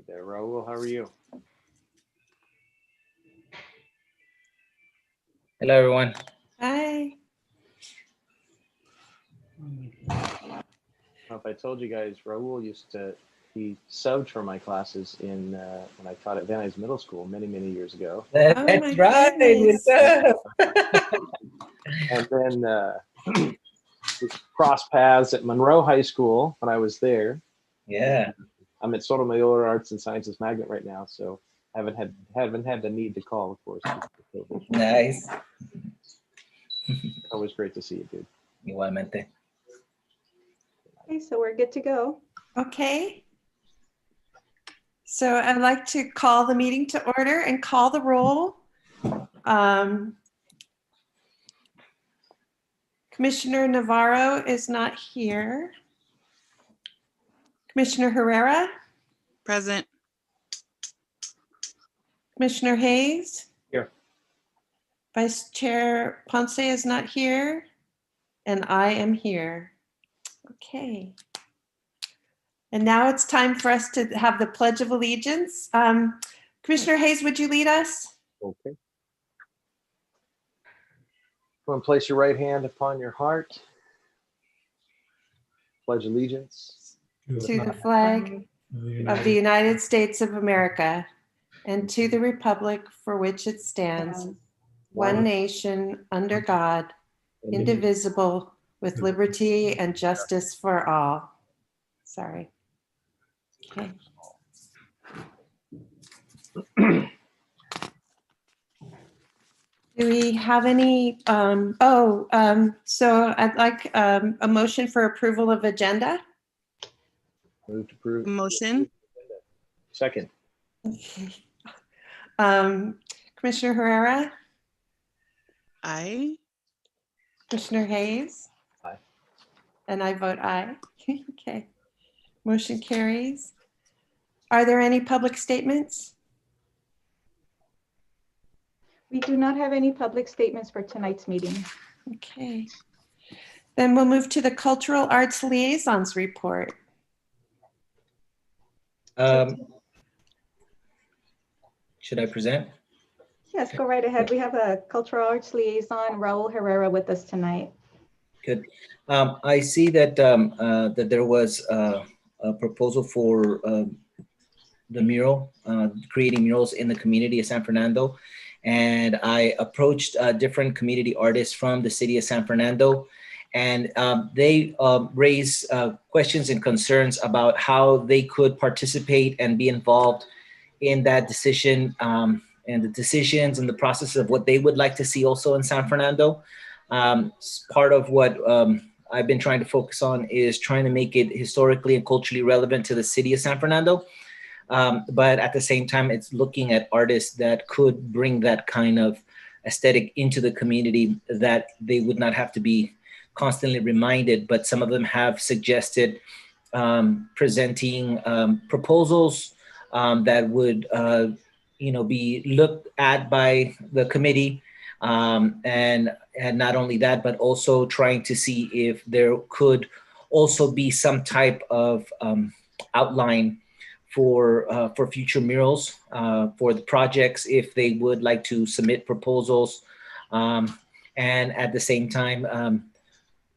there, Raul. How are you? Hello, everyone. Hi. If I told you guys, Raul he subbed for my classes in when I taught at Van Nuys Middle School many years ago. That's my right. goodness. What's up? And then we crossed paths at Monroe High School when I was there. Yeah. I'm at Sotomayor Arts and Sciences Magnet right now, so I haven't had the need to call, of course. Nice. Always great to see you, dude. Igualmente. Okay, so we're good to go. Okay. So I'd like to call the meeting to order and call the roll. Commissioner Navarro is not here. Commissioner Herrera, Present. Commissioner Hayes. Here. Vice Chair Ponce is not here, and I am here. Okay. And now it's time for us to have the Pledge of Allegiance. Commissioner Hayes, would you lead us? Okay. Go and place your right hand upon your heart. Pledge allegiance. To the flag of the United States of America and to the republic for which it stands, one nation under God, indivisible, with liberty and justice for all. Sorry. Okay. Do we have any, so I'd like a motion for approval of agenda. Move to approve. Motion. Second. Okay. Commissioner Herrera, Aye. Commissioner Hayes? Aye. And I vote aye. Okay. Motion carries. Are there any public statements? We do not have any public statements for tonight's meeting. Okay. Then we'll move to the Cultural Arts Liaisons report. Should I present? Yes, go right ahead. We have a cultural arts liaison, Raul Herrera, with us tonight. Good. I see that that there was a proposal for the mural, creating murals in the community of San Fernando. And I approached different community artists from the city of San Fernando, and they raised questions and concerns about how they could participate and be involved in that decision and the decisions and the process of what they would like to see also in San Fernando. Part of what I've been trying to focus on is trying to make it historically and culturally relevant to the city of San Fernando. But at the same time, it's looking at artists that could bring that kind of aesthetic into the community that they would not have to be constantly reminded, but some of them have suggested presenting proposals that would be looked at by the committee. And not only that, but also trying to see if there could also be some type of outline for future murals for the projects if they would like to submit proposals, and at the same time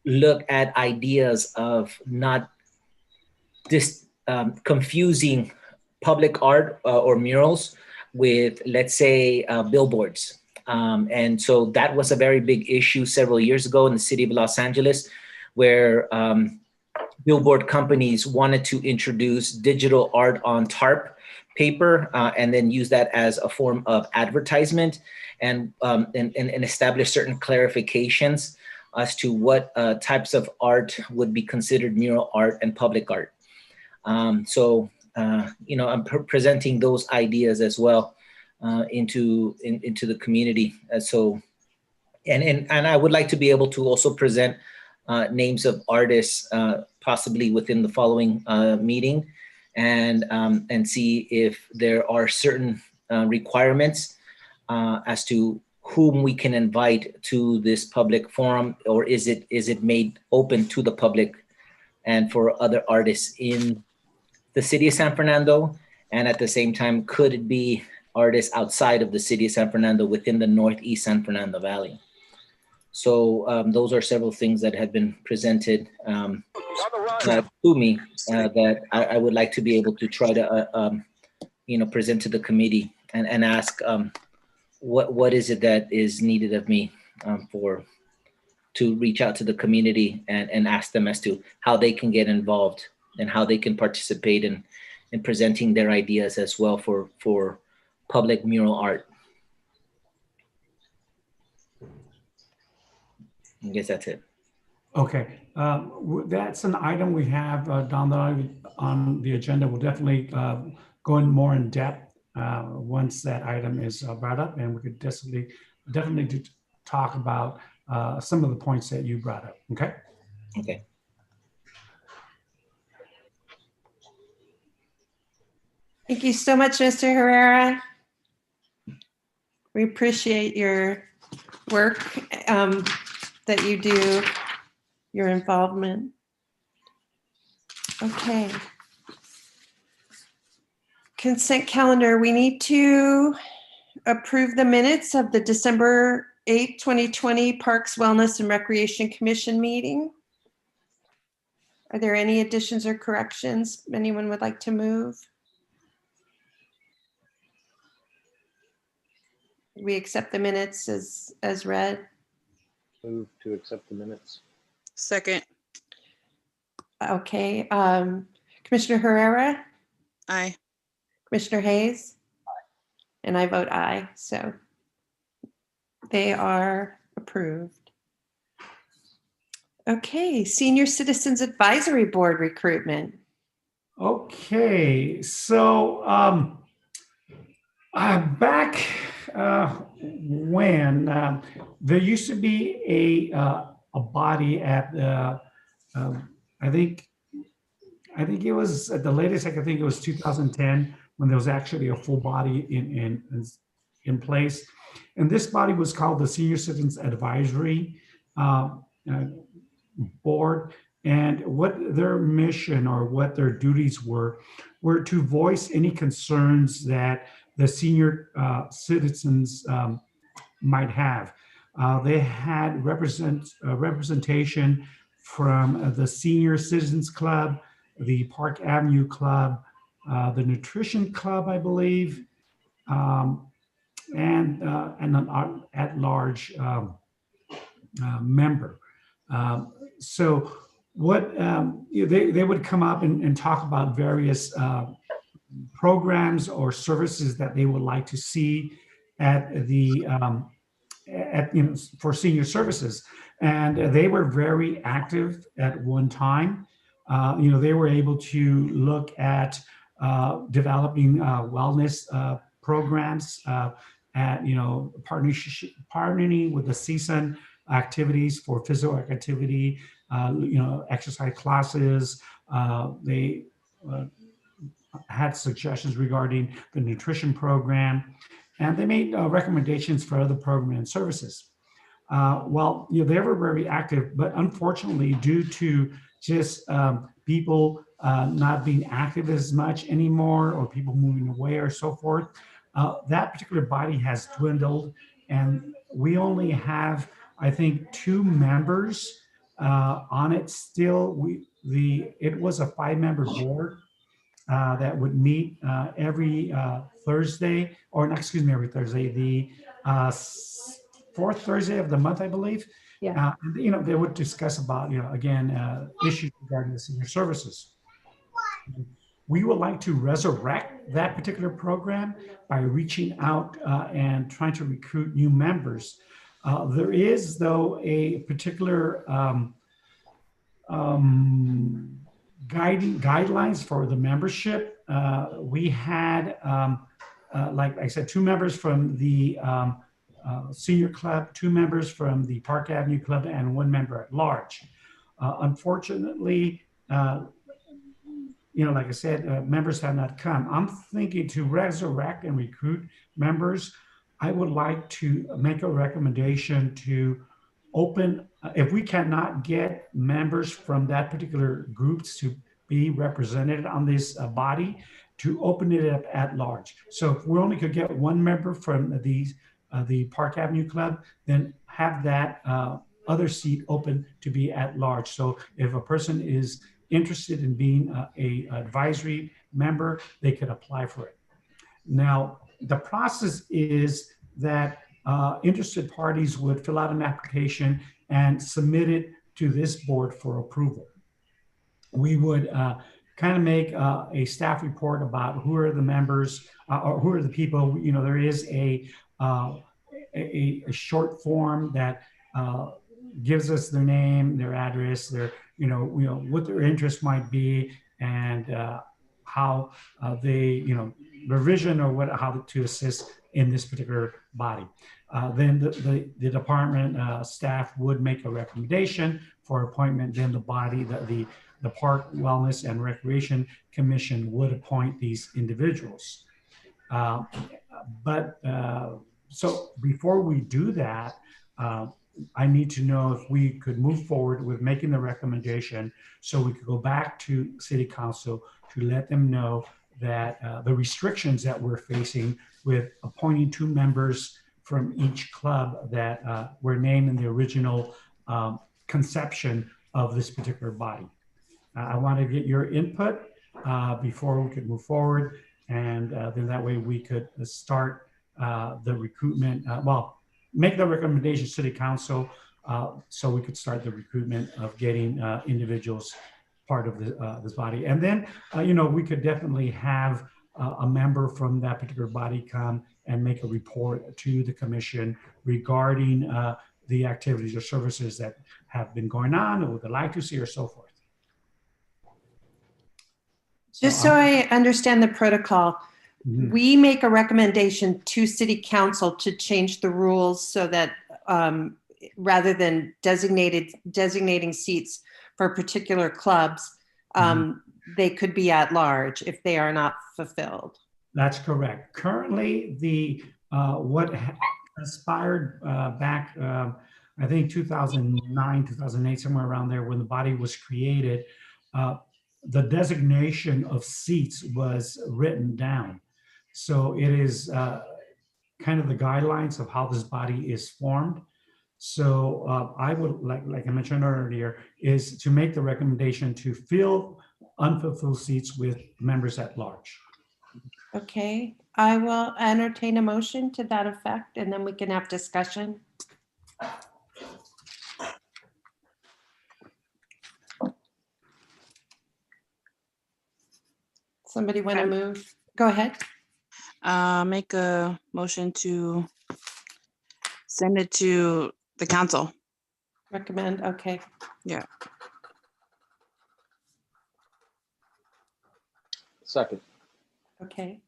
look at ideas of not just confusing public art or murals with, let's say, billboards. And so that was a very big issue several years ago in the city of Los Angeles, where billboard companies wanted to introduce digital art on tarp paper and then use that as a form of advertisement and establish certain clarifications as to what types of art would be considered mural art and public art. So I'm presenting those ideas as well into the community. And I would like to be able to also present names of artists possibly within the following meeting, and see if there are certain requirements as to whom we can invite to this public forum, or is it made open to the public and for other artists in the city of San Fernando And at the same time, could it be artists outside of the city of San Fernando within the Northeast San Fernando Valley? So those are several things that have been presented to me that I would like to be able to try to, present to the committee and ask what is it that is needed of me to reach out to the community and ask them as to how they can get involved and how they can participate in presenting their ideas as well for public mural art. I guess that's it. Okay, that's an item we have down on the agenda. We'll definitely go in more in depth once that item is brought up, and we could definitely talk about some of the points that you brought up. Okay. Okay. Thank you so much, Mr. Herrera. We appreciate your work that you do, your involvement. Okay. Consent calendar. We need to approve the minutes of the December 8th, 2020 Parks, Wellness, and Recreation Commission meeting. Are there any additions or corrections anyone would like to move? We accept the minutes as read. Move to accept the minutes. Second. Okay. Commissioner Herrera? Aye. Commissioner Hayes? Aye. And I vote aye. So they are approved. Okay. Senior Citizens Advisory Board recruitment. Okay, so back when there used to be a body at I think it was at the latest I could think it was 2010 when there was actually a full body in place, and this body was called the Senior Citizens Advisory Board. And what their mission or what their duties were to voice any concerns that the senior citizens might have. They had representation from the Senior Citizens Club, the Park Avenue Club, the Nutrition Club, I believe, and an at-large member. So what they would come up and talk about various programs or services that they would like to see at the for senior services, and they were very active at one time. They were able to look at developing wellness programs, at partnering with the season activities for physical activity, exercise classes. They had suggestions regarding the nutrition program, and they made recommendations for other programs and services. They were very active, but unfortunately, due to just people not being active as much anymore, or people moving away or so forth, that particular body has dwindled, and we only have, I think, 2 members on it still. It was a 5-member board that would meet every Thursday, or excuse me, every Thursday, the 4th Thursday of the month, I believe. Yeah. They would discuss about, again, issues regarding the senior services. We would like to resurrect that particular program by reaching out and trying to recruit new members. There is, though, a particular guidelines for the membership. We had, like I said, 2 members from the senior club, 2 members from the Park Avenue Club, and 1 member at large. Unfortunately, like I said, members have not come. I'm thinking to resurrect and recruit members. I would like to make a recommendation to open, if we cannot get members from that particular groups to be represented on this body, to open it up at large. So if we only could get one member from the Park Avenue Club, then have that other seat open to be at large. So if a person is interested in being a advisory member, they could apply for it. Now, the process is that interested parties would fill out an application and submit it to this board for approval. We would kind of make a staff report about who are the members or who are the people. You know, there is a short form that gives us their name, their address, their what their interest might be, and how they their vision or how to assist in this particular body. Then the department staff would make a recommendation for appointment. Then the body, the Park Wellness and Recreation Commission would appoint these individuals. So before we do that, I need to know if we could move forward with making the recommendation so we could go back to City Council to let them know that the restrictions that we're facing with appointing 2 members from each club that were named in the original conception of this particular body. I want to get your input before we could move forward, and then that way we could start the recruitment, make the recommendation to City Council so we could start the recruitment of getting individuals part of this body. And then, we could definitely have a member from that particular body come and make a report to the commission regarding the activities or services that have been going on or would like to see or so forth. Just so I understand the protocol, we make a recommendation to City Council to change the rules so that rather than designating seats for particular clubs, they could be at large if they are not fulfilled. That's correct. Currently, the what inspired back, I think 2009, 2008, somewhere around there, when the body was created, the designation of seats was written down. So it is kind of the guidelines of how this body is formed. So I would, like I mentioned earlier, is to make the recommendation to fill unfulfilled seats with members at large. Okay, I will entertain a motion to that effect, and then we can have discussion. Somebody want to move? Go ahead. Make a motion to send it to the council. Recommend, okay. Yeah. Second. Okay.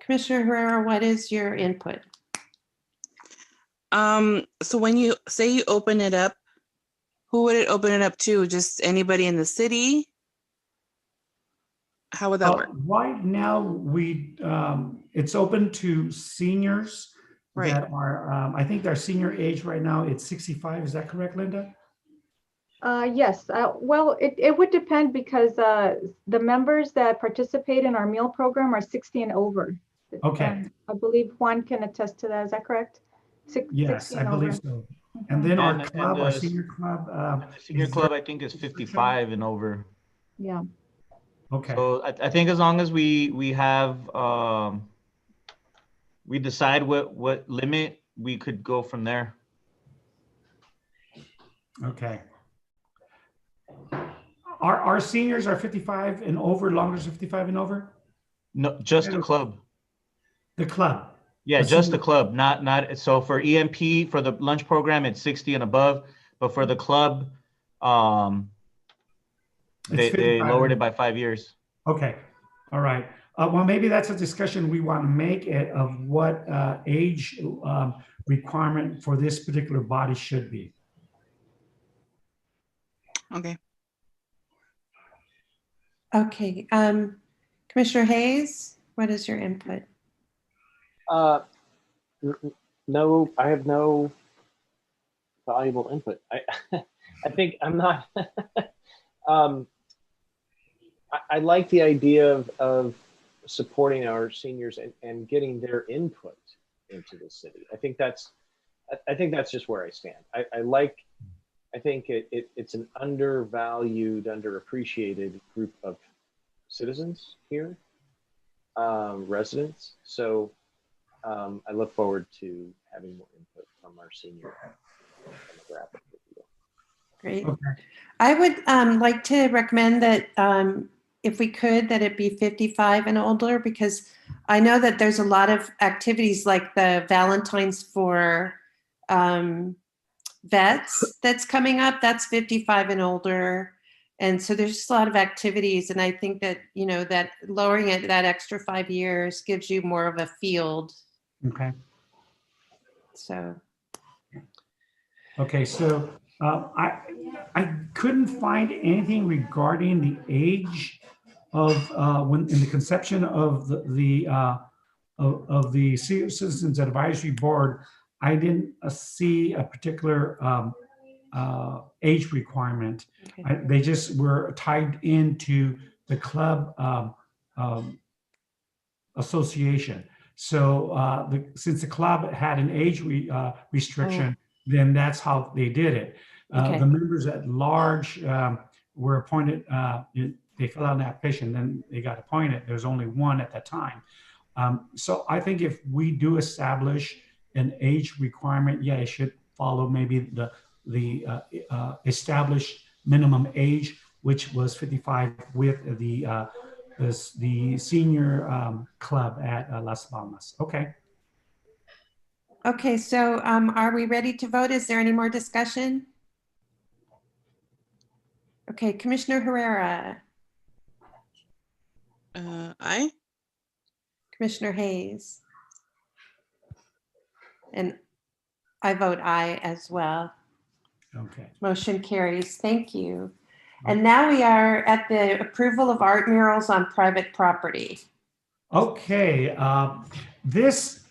Commissioner Herrera, what is your input? So when you say you open it up, who would it open it up to? Just anybody in the city? How would that work? Right now, it's open to seniors that are, I think their senior age right now, it's 65. Is that correct, Linda? Yes. Well, it would depend because the members that participate in our meal program are 60 and over. Okay. And I believe Juan can attest to that. Is that correct? Yes, I believe so. And then our club, our senior club. The senior club, I think, is 55 and over. Yeah. Okay. So I think as long as we have, we decide what limit, we could go from there. Okay. Our seniors are 55 and over, longer 55 and over? No, just the club. The club. Yeah, just the club, not so for EMP, for the lunch program, it's 60 and above, but for the club, they lowered it by 5 years. Okay, all right. Well, maybe that's a discussion we want to make of what age requirement for this particular body should be. Okay. Okay, Commissioner Hayes, what is your input? No, I have no valuable input. I think I'm not. I like the idea of supporting our seniors and getting their input into the city. I think that's just where I stand. I think it's an undervalued, underappreciated group of citizens here, residents. So I look forward to having more input from our senior demographic. Great. Okay. I would like to recommend that if we could, that it be 55 and older, because I know that there's a lot of activities like the Valentine's for vets that's coming up. That's 55 and older. And so there's just a lot of activities. And I think that, you know, that lowering it that extra 5 years gives you more of a field. Okay. So. Okay, so I couldn't find anything regarding the age of when in the conception of the Citizens Advisory Board. I didn't see a particular age requirement. Okay. They just were tied into the club association. So since the club had an age restriction, then that's how they did it. Okay. The members at large were appointed. They filled out an application, then they got appointed. There was only one at that time. So I think if we do establish an age requirement, yeah, it should follow maybe the established minimum age, which was 55 with the senior club at Las Palmas. Okay. Okay, so are we ready to vote? Is there any more discussion? Okay, Commissioner Herrera, Aye. Commissioner Hayes. And I vote aye as well. Okay. Motion carries. Thank you. And now we are at the approval of art murals on private property. Okay. This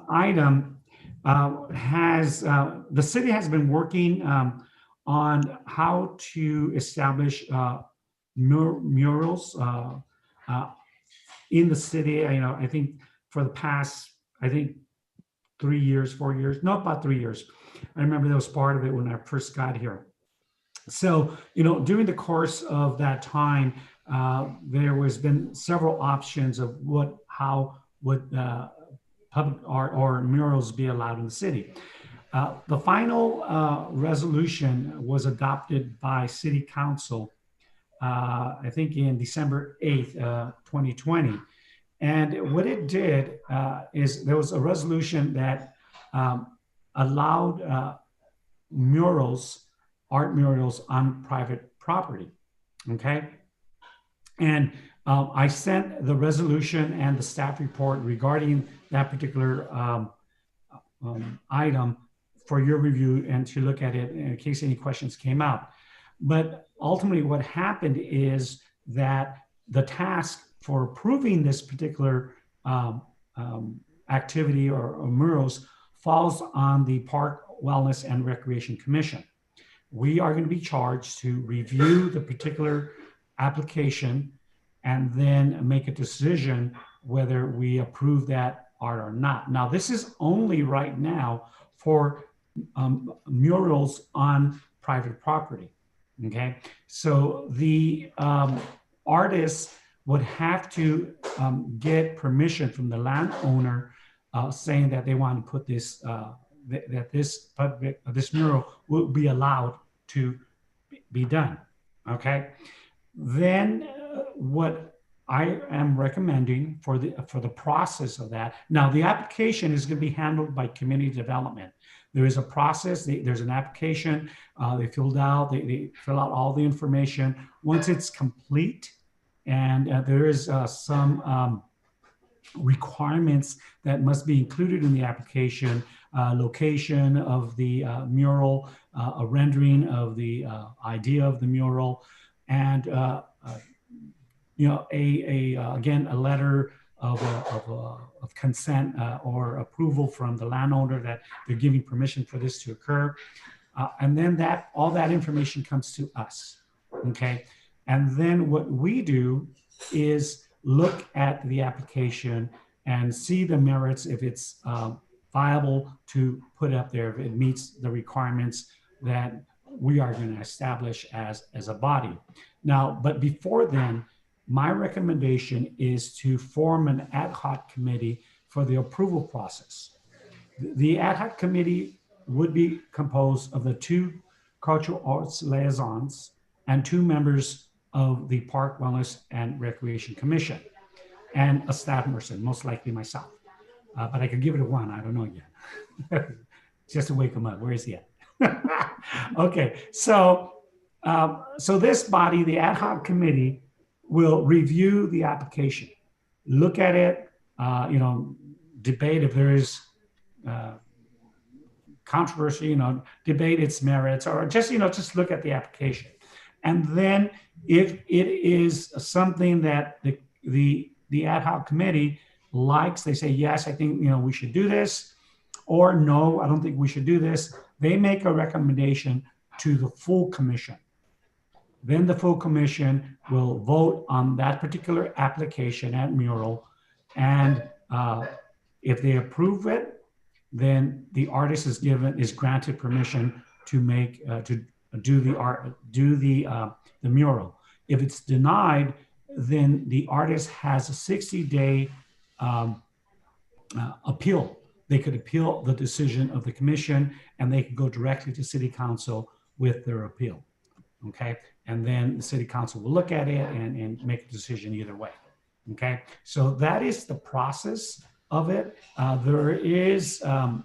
item has the city has been working on how to establish murals in the city. You know, I think for the past, 3 years, 4 years, no, about 3 years. I remember that was part of it when I first got here. So, you know, during the course of that time, there has been several options of how would public art or murals be allowed in the city. The final resolution was adopted by City Council, I think in December 8th, 2020. And what it did is there was a resolution that allowed art murals on private property, okay? And I sent the resolution and the staff report regarding that particular item for your review and to look at it in case any questions came out. But ultimately what happened is that the task for approving this particular activity or murals falls on the Park, Wellness, and Recreation Commission. We are going to be charged to review the particular application and then make a decision whether we approve that art or not. Now, this is only right now for murals on private property, okay? So the artists would have to get permission from the landowner saying that they want to put this, that this mural will be allowed to be done, okay? Then what I am recommending for the process of that, now the application is going to be handled by community development. There is a process, there's an application, they fill out all the information. Once it's complete, and there is some requirements that must be included in the application, location of the mural, a rendering of the idea of the mural, and you know, again, a letter of consent or approval from the landowner that they're giving permission for this to occur. And then all that information comes to us. Okay. And then what we do is look at the application and see the merits, if it's viable to put up there, if it meets the requirements that we are going to establish as a body. Now, but before then, my recommendation is to form an ad hoc committee for the approval process. The ad hoc committee would be composed of the 2 cultural arts liaisons and 2 members of the Park, Wellness, and Recreation Commission, and a staff person, most likely myself. But I could give it a 1, I don't know yet. Just to wake him up, where is he at? Okay, so this body, the ad hoc committee, will review the application, look at it, debate if there is controversy, debate its merits, or just look at the application. And then if it is something that the ad hoc committee likes, they say, yes, I think, we should do this, or no, I don't think we should do this. They make a recommendation to the full commission. Then the full commission will vote on that particular application at Mural. And if they approve it, then the artist is granted permission to make, to do the mural. If it's denied, then the artist has a 60-day appeal. They could appeal the decision of the commission, and they could go directly to city council with their appeal. Okay, and then the city council will look at it and make a decision either way. Okay, so that is the process of it. There is a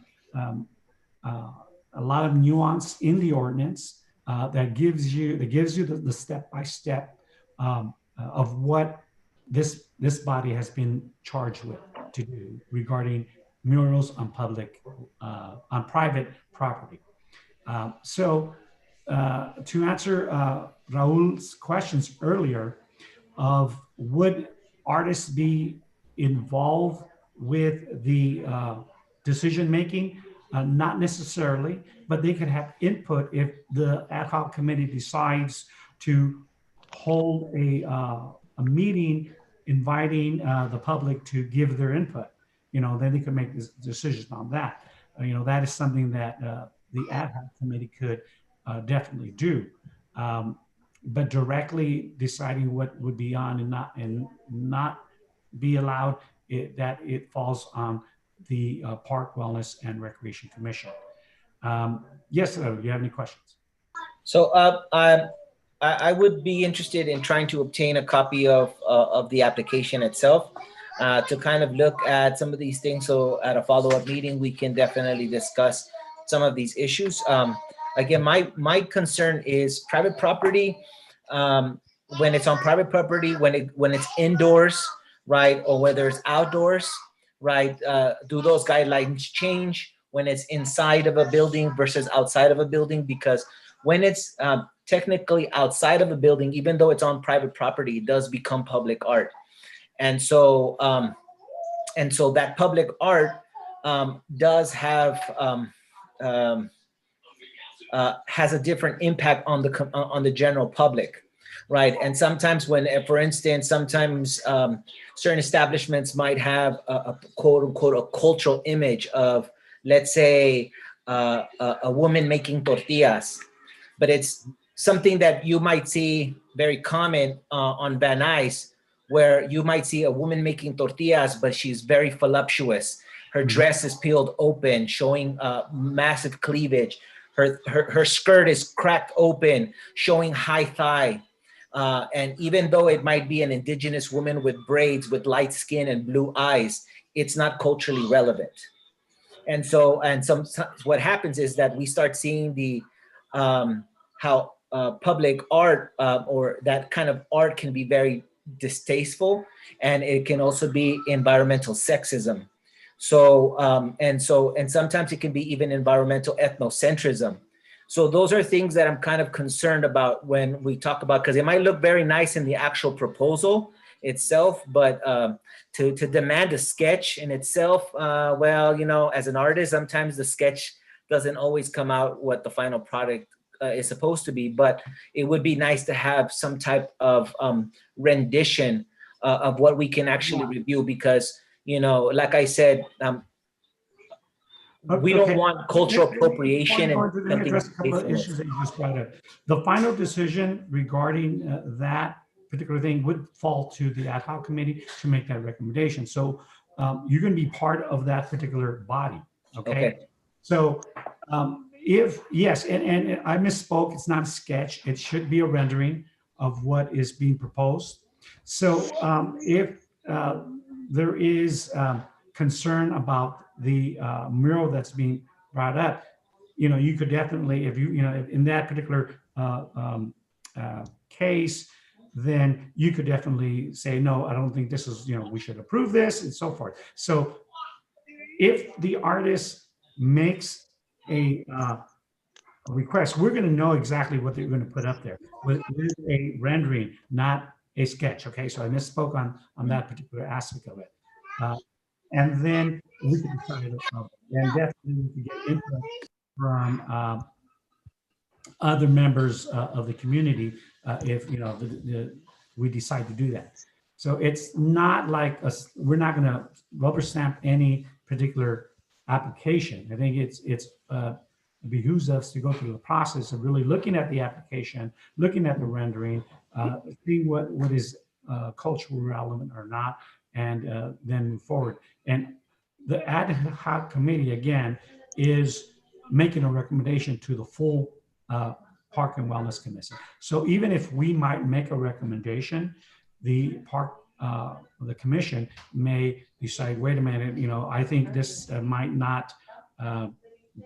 lot of nuance in the ordinance that gives you the step-by-step of what this body has been charged with to do regarding murals on private property. So to answer Raul's questions earlier of would artists be involved with the decision-making? Not necessarily, but they could have input if the ad hoc committee decides to hold a meeting inviting the public to give their input. Then they could make decisions on that. That is something that the ad hoc committee could definitely do. But directly deciding what would be on and not be allowed, it falls on the Park, Wellness, and Recreation Commission. Yes, do you have any questions? So I would be interested in trying to obtain a copy of the application itself to kind of look at some of these things. So at a follow-up meeting, we can definitely discuss some of these issues. Again, my concern is private property. When it's on private property, when it's indoors, right, or whether it's outdoors, right? Do those guidelines change when it's inside of a building versus outside of a building? Because when it's technically outside of a building, even though it's on private property, it does become public art. And so that public art does have has a different impact on the general public, right? And sometimes when, for instance, sometimes certain establishments might have a quote unquote a cultural image of, let's say, a woman making tortillas, but it's something that you might see very common on Van Nuys, where you might see a woman making tortillas, but she's very voluptuous. Her dress is peeled open, showing massive cleavage. Her skirt is cracked open, showing high thigh. And even though it might be an indigenous woman with braids, with light skin and blue eyes, it's not culturally relevant. And so, what happens is that we start seeing the how public art or that kind of art can be very distasteful, and it can also be environmental sexism. So, and sometimes it can be even environmental ethnocentrism. So those are things that I'm kind of concerned about when we talk about, because it might look very nice in the actual proposal itself, but to demand a sketch in itself, well, as an artist, sometimes the sketch doesn't always come out what the final product is supposed to be, but it would be nice to have some type of rendition of what we can actually review, because, you know, like I said, we don't want cultural appropriation and Let me address a couple of issues that you just brought up. The final decision regarding that particular thing would fall to the ad hoc committee to make that recommendation. So you're going to be part of that particular body. Okay. So if, yes, and I misspoke, it's not a sketch. It should be a rendering of what is being proposed. So if there is concern about the mural that's being brought up, you know, you could definitely, if you know, in that particular case, then you could definitely say, no, I don't think this is, you know, we should approve this and so forth. So if the artist makes a request, we're going to know exactly what they're going to put up there. With a rendering, not a sketch. Okay, so I misspoke on that particular aspect of it. And then we can decide, and definitely we can get input from other members of the community if, you know, we decide to do that. So it's not like we're not going to rubber stamp any particular application. I think it behooves us to go through the process of really looking at the application, looking at the rendering, seeing what is culturally relevant or not, and then move forward. And the ad hoc committee, again, is making a recommendation to the full Park and Wellness Commission. So even if we might make a recommendation, the commission may decide, wait a minute, you know, I think this might not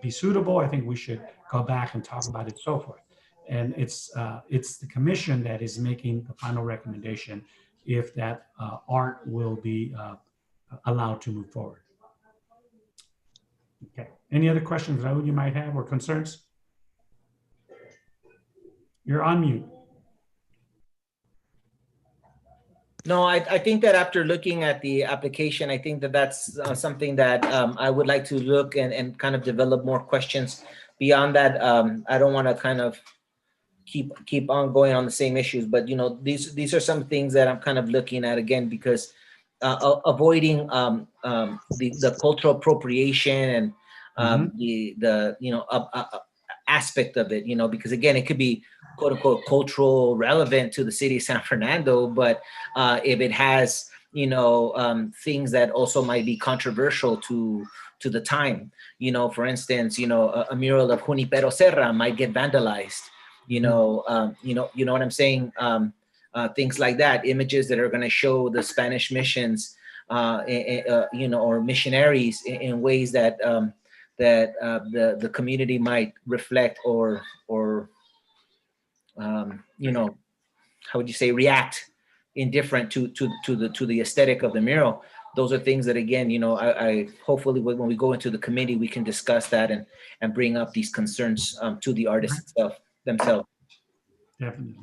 be suitable. I think we should go back and talk about it, so forth. And it's the commission that is making the final recommendation if that art will be allowed to move forward. Okay. Any other questions, Raul, you might have, or concerns? You're on mute. No, I think that after looking at the application, I think that that's something that I would like to look and kind of develop more questions. Beyond that, I don't want to kind of keep on going on the same issues, but, you know, these are some things that I'm kind of looking at, again, because avoiding the cultural appropriation and the you know, aspect of it, you know, because again, it could be quote unquote cultural relevant to the city of San Fernando, but if it has, you know, things that also might be controversial to the time, you know, for instance, you know, a mural of Junipero Serra might get vandalized, you know, you know what I'm saying? Things like that, images that are going to show the Spanish missions, you know, or missionaries in ways that the community might reflect or you know, how would you say, react indifferent to the aesthetic of the mural. Those are things that, again, you know, I hopefully when we go into the committee, we can discuss that and bring up these concerns to the artists themselves. Definitely.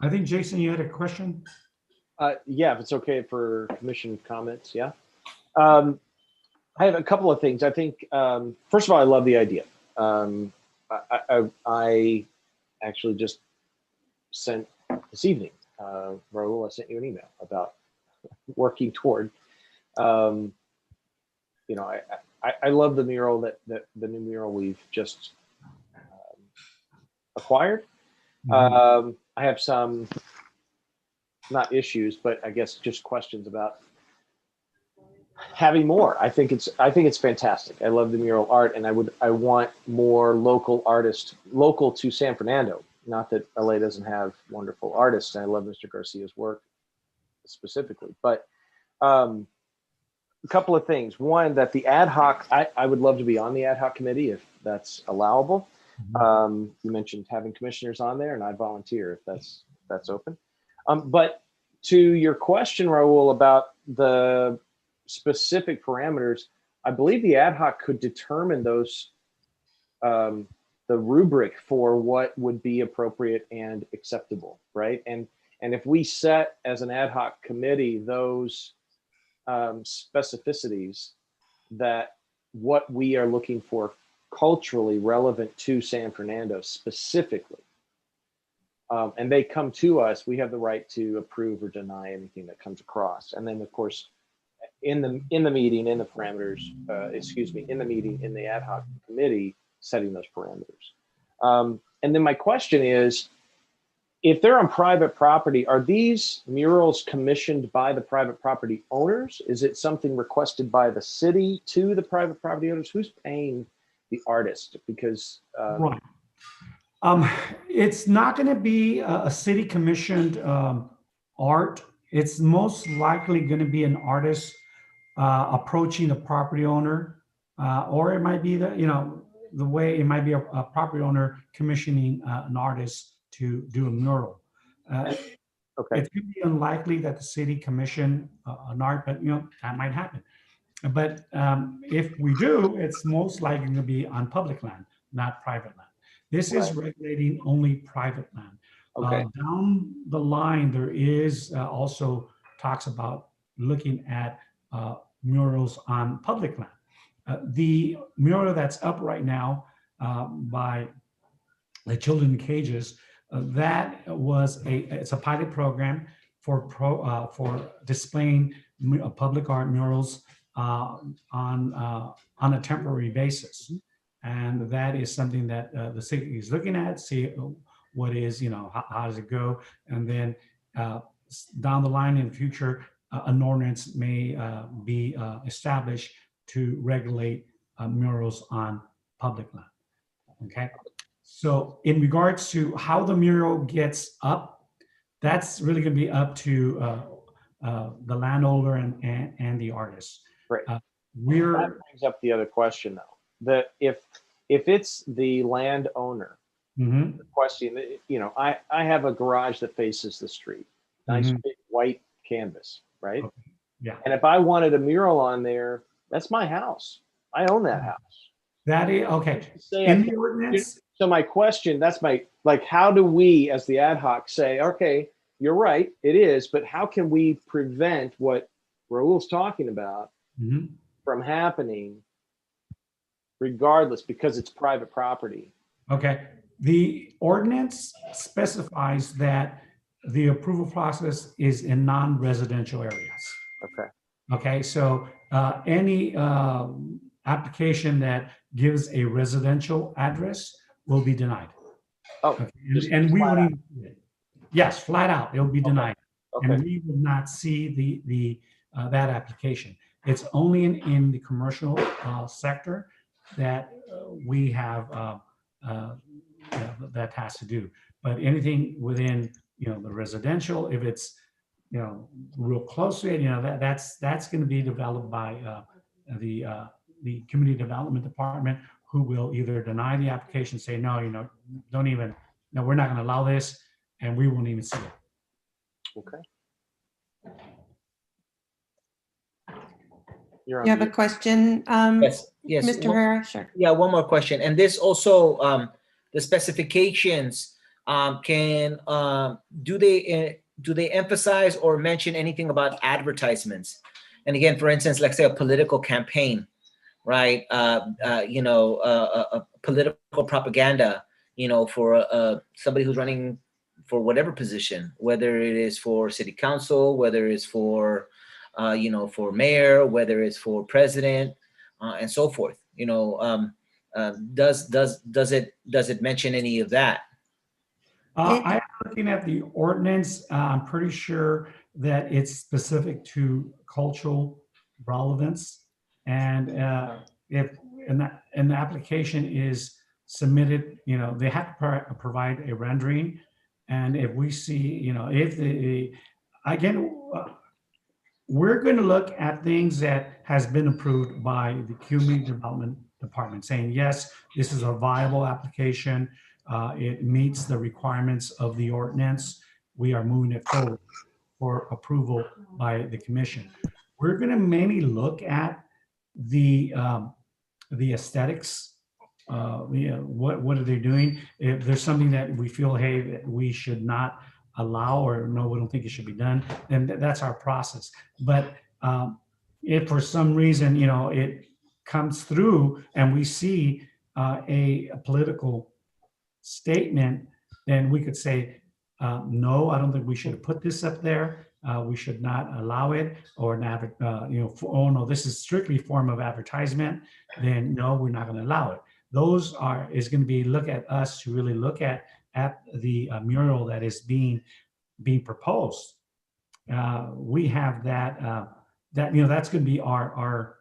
I think, Jason, you had a question? Yeah, if it's okay for commission comments, yeah. I have a couple of things. I think, first of all, I love the idea. I actually just sent this evening, Raul, I sent you an email about working toward, you know, I love the mural the new mural we've just acquired. I have some, not issues, but I guess just questions about having more. I think it's fantastic. I love the mural art, and I want more local artists, local to San Fernando. Not that LA doesn't have wonderful artists, and I love Mr. Garcia's work specifically, but a couple of things. One, that the ad hoc, I would love to be on the ad hoc committee if that's allowable. You mentioned having commissioners on there, and I volunteer if that's open. But to your question, Raul, about the specific parameters, I believe the ad hoc could determine those, the rubric for what would be appropriate and acceptable, right? And if we set as an ad hoc committee those specificities, that what we are looking for culturally relevant to San Fernando specifically, and they come to us, we have the right to approve or deny anything that comes across. And then, of course, in the meeting, in the parameters, in the meeting, in the ad hoc committee, setting those parameters. And then my question is, if they're on private property, are these murals commissioned by the private property owners? Is it something requested by the city to the private property owners? Who's paying the artist? Because Right. It's not going to be a city commissioned art. It's most likely going to be an artist approaching the property owner, or it might be the way it might be a property owner commissioning an artist to do a mural. okay, It's going to be unlikely that the city commission an art, but that might happen. But if we do, it's most likely going to be on public land, not private land. This is regulating only private land. okay, Down the line, there is also talks about looking at murals on public land. The mural that's up right now by the Children in Cages, that was it's a pilot program for displaying public art murals on a temporary basis. And that is something that the city is looking at, see what is, how does it go? And then down the line in the future, an ordinance may be established to regulate murals on public land, okay? So in regards to how the mural gets up, that's really gonna be up to the landowner and the artist. right. That We're, brings up the other question though, that if it's the landowner Mhm. requesting, I have a garage that faces the street, nice big white canvas, right? Okay. Yeah. And if I wanted a mural on there, that's my house. I own that house. That is, okay. Say I In the can't- ordinance, So my question, how do we as the ad hoc say, okay, you're right, it is, but how can we prevent what Raul's talking about Mhm. from happening regardless, because it's private property? Okay, the ordinance specifies that the approval process is in non-residential areas. Okay. Okay, so any application that gives a residential address will be denied. Oh, Okay, just and we flat won't even see it. Yes, flat out, it'll be denied. okay, And we would not see the that application. It's only in the commercial sector that we have that has to do. But anything within the residential, if it's real close to it, that's going to be developed by the community development department, who will either deny the application, say no, don't even, no, we're not going to allow this, and we won't even see it. okay. You're on You have a mute. question, Yes. Mr. Herrera? Sure. Yeah, one more question. And this also, the specifications, do they emphasize or mention anything about advertisements? And again, for instance, let's say a political campaign, right? A political propaganda, for somebody who's running for whatever position, whether it is for city council, whether it's for, for mayor, whether it's for president, and so forth. Does it mention any of that? I'm looking at the ordinance. I'm pretty sure that it's specific to cultural relevance. And if an application is submitted, they have to provide a rendering. And if we see, we're going to look at things that has been approved by the community development department, saying, yes, this is a viable application. It meets the requirements of the ordinance. We are moving it forward for approval by the commission. We're going to mainly look at the aesthetics. What are they doing? If there's something that we feel, hey, that we should not allow, or no, we don't think it should be done, then that's our process. But if for some reason, it comes through and we see a political statement, then we could say, no, I don't think we should have put this up there. We should not allow it, or oh no, this is strictly form of advertisement. Then no, we're not going to allow it. Those is going to be look at us to really look at the mural that is being proposed. We have that that's going to be our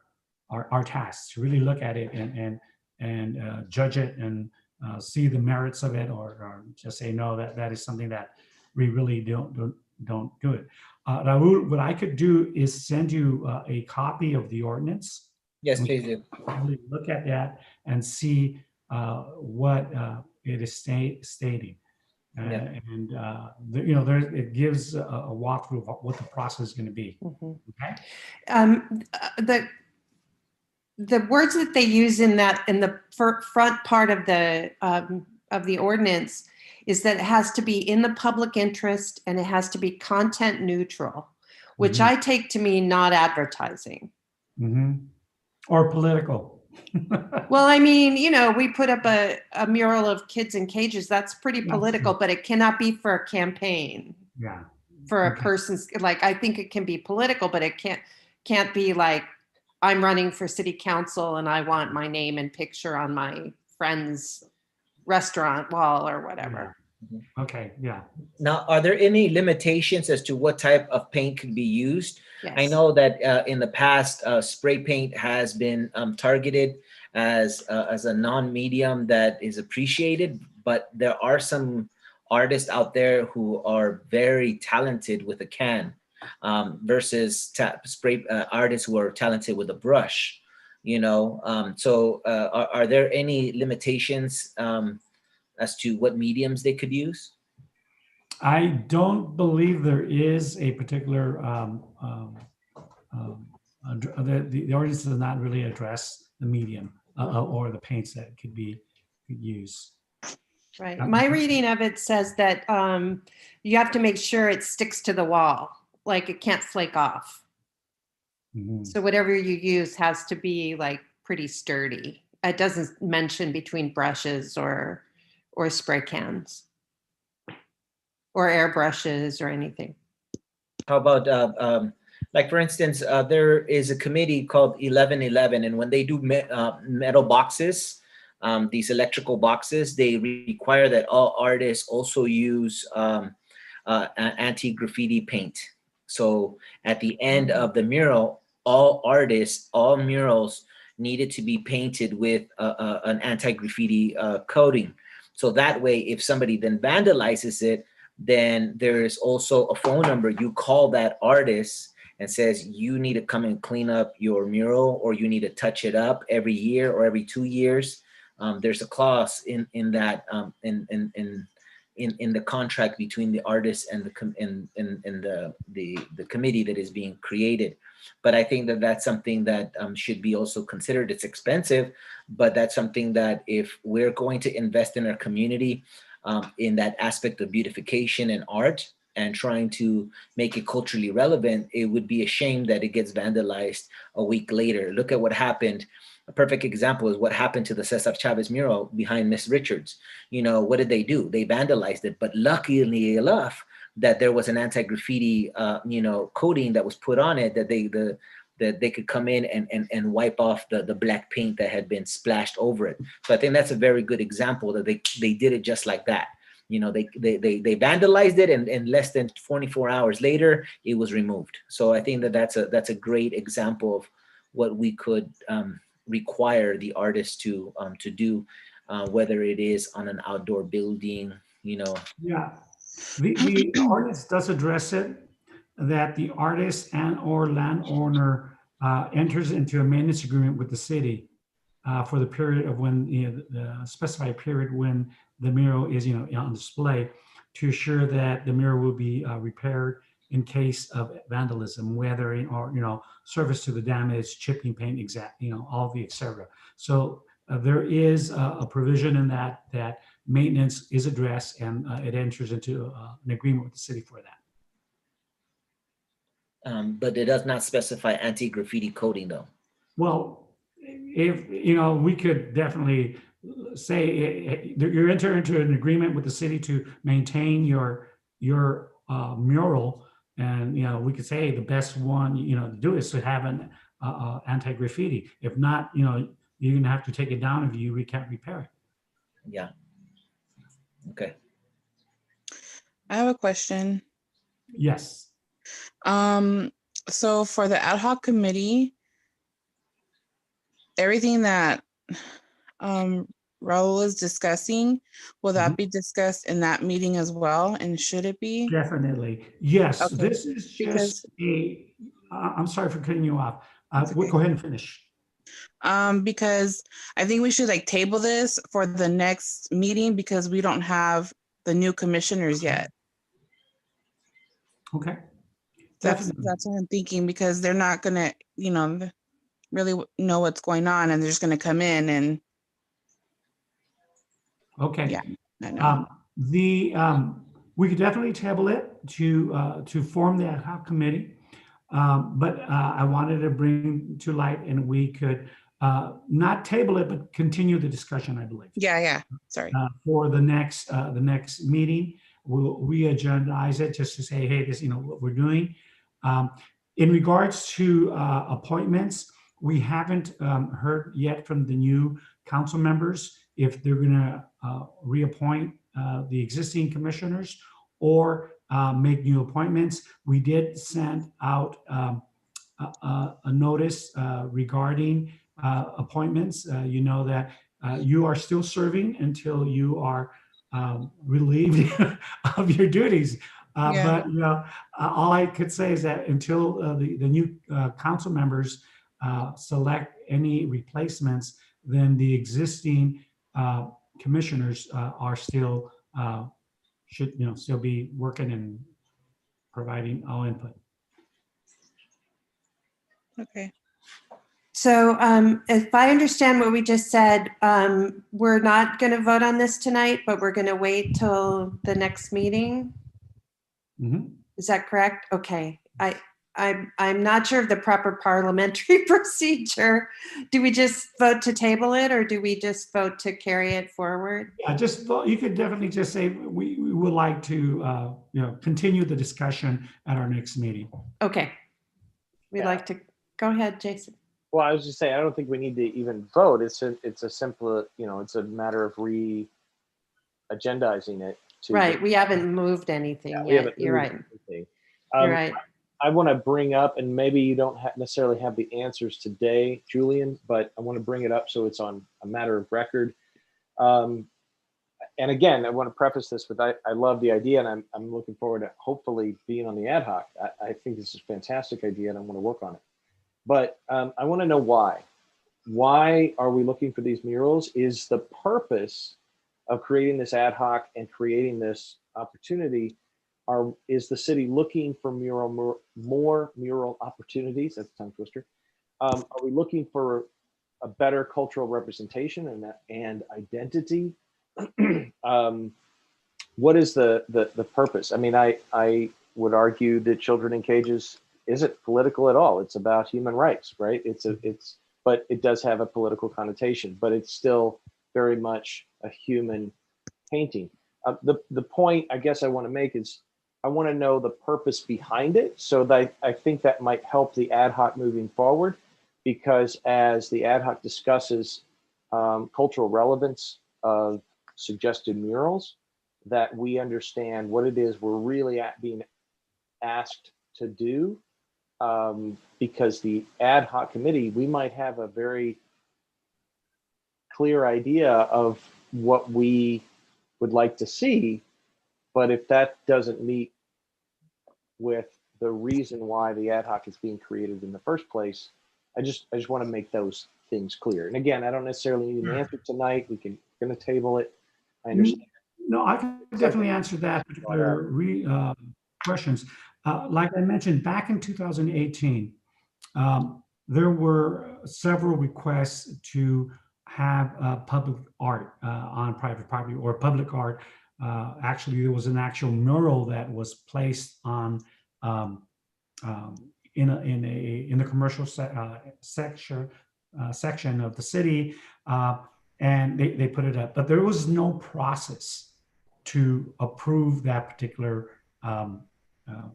task, to really look at it and judge it and see the merits of it, or just say no, that is something that we really don't do it. Raul, what I could do is send you a copy of the ordinance. Yes, please do. Really look at that and see what it is stating. Yeah. And it gives a walkthrough of what the process is going to be. Okay. The words that they use in the front part of the ordinance is that it has to be in the public interest and it has to be content neutral, which I take to mean not advertising. Or political. Well, I mean, we put up a mural of kids in cages. That's pretty political, but it cannot be for a campaign. Yeah. For a person's, like, I think it can be political, but it can't be like, I'm running for city council and I want my name and picture on my friend's restaurant wall or whatever. Yeah. Okay, yeah. Now, are there any limitations as to what type of paint can be used? Yes. I know that in the past, spray paint has been targeted as a non-medium that is appreciated, but there are some artists out there who are very talented with a can versus spray artists who are talented with a brush, so are there any limitations as to what mediums they could use? I don't believe there is a particular, the ordinance does not really address the medium or the paints that could use. Right. My reading of it says that you have to make sure it sticks to the wall, like it can't flake off. So whatever you use has to be like pretty sturdy. It doesn't mention between brushes or spray cans or airbrushes or anything. How about like, for instance, there is a committee called 1111, and when they do metal boxes, these electrical boxes, they require that all artists also use anti-graffiti paint. So at the end of the mural, all murals needed to be painted with an anti-graffiti coating. So that way, if somebody then vandalizes it, then there is also a phone number. You call that artist and says, you need to come and clean up your mural, or you need to touch it up every year or every 2 years. There's a clause in that in the contract between the artist and the committee that is being created. But I think that that's something that should be also considered. It's expensive, but that's something that if we're going to invest in our community in that aspect of beautification and art and trying to make it culturally relevant, it would be a shame that it gets vandalized a week later. Look at what happened. A perfect example is what happened to the Cesar Chavez mural behind Miss Richards. What did they do? They vandalized it, but luckily enough that there was an anti-graffiti, coating that was put on it, that they could come in and wipe off the black paint that had been splashed over it. So I think that's a very good example that they did it just like that. They vandalized it, and less than 24 hours later, it was removed. So I think that that's a great example of what we could require the artist to do, whether it is on an outdoor building, Yeah, the ordinance does address it, that the artist and or landowner enters into a maintenance agreement with the city for the period of when the specified period when the mural is on display, to assure that the mural will be repaired in case of vandalism, weathering, or service to the damage, chipping paint, all the etc. So there is a provision in that maintenance is addressed, and it enters into an agreement with the city for that. But it does not specify anti-graffiti coating, though. Well, if we could definitely say you're entering into an agreement with the city to maintain your mural, and we could say the best one to do is to have an anti-graffiti. If not, you're gonna have to take it down if you can't repair it. Yeah. Okay. I have a question. Yes. So for the ad hoc committee, everything that Raul is discussing, will that be discussed in that meeting as well? And should it be? Definitely. Yes. Okay. This is Because- just I'm sorry for cutting you off. That's okay. Go ahead and finish. Because I think we should like table this for the next meeting because we don't have the new commissioners yet. Okay. That's Definitely. what I'm thinking, because they're not gonna, really know what's going on, and they're just gonna come in and Okay. yeah, I know. We could definitely table it to form the ad hoc committee. But I wanted to bring to light, and we could not table it, but continue the discussion, I believe. Yeah. Sorry. For the next meeting, we'll re-agendize it just to say, hey, this, what we're doing. In regards to appointments, we haven't heard yet from the new council members if they're gonna reappoint the existing commissioners or make new appointments. We did send out a notice regarding appointments. You know that you are still serving until you are relieved of your duties. Yeah. But all I could say is that until the new council members select any replacements, then the existing commissioners are still should still be working and providing all input. Okay. So if I understand what we just said, we're not going to vote on this tonight, but we're going to wait till the next meeting. Mhm. Is that correct? Okay. I'm not sure of the proper parliamentary procedure. Do we just vote to table it, or do we just vote to carry it forward? Yeah, you could definitely just say we would like to continue the discussion at our next meeting. Okay. We'd Yeah. like to go ahead, Jason. Well, I was just saying, I don't think we need to even vote. It's a simple, it's a matter of re-agendizing it. Right. We haven't moved anything Yeah, yet. we haven't You're moved right. anything. You're right. I want to bring up, and maybe you don't necessarily have the answers today, Julian, but I want to bring it up so it's on a matter of record. And again, I want to preface this with I love the idea, and I'm looking forward to hopefully being on the ad hoc. I think this is a fantastic idea, and I want to work on it. But I want to know why. Why are we looking for these murals? Is the purpose of creating this ad hoc and creating this opportunity, is the city looking for more mural opportunities? That's a tongue twister. Are we looking for a better cultural representation and identity? What is the purpose? I mean, I would argue that Children in Cages isn't political at all. It's about human rights, right? But it does have a political connotation, but it's still very much a human painting. The point I guess I want to make is I want to know the purpose behind it, so that I think that might help the ad hoc moving forward, because as the ad hoc discusses cultural relevance of suggested murals, that we understand what it is we're really being asked to do. Because the ad hoc committee, we might have a very clear idea of what we would like to see, but if that doesn't meet with the reason why the ad hoc is being created in the first place, I just want to make those things clear. And again, I don't necessarily need an answer tonight. We're going to table it. I understand. No, I can definitely answer that particular questions. Like I mentioned, back in 2018, there were several requests to have public art on private property, or public art. Actually, there was an actual mural that was placed on in the commercial section of the city. and they put it up. But there was no process to approve that particular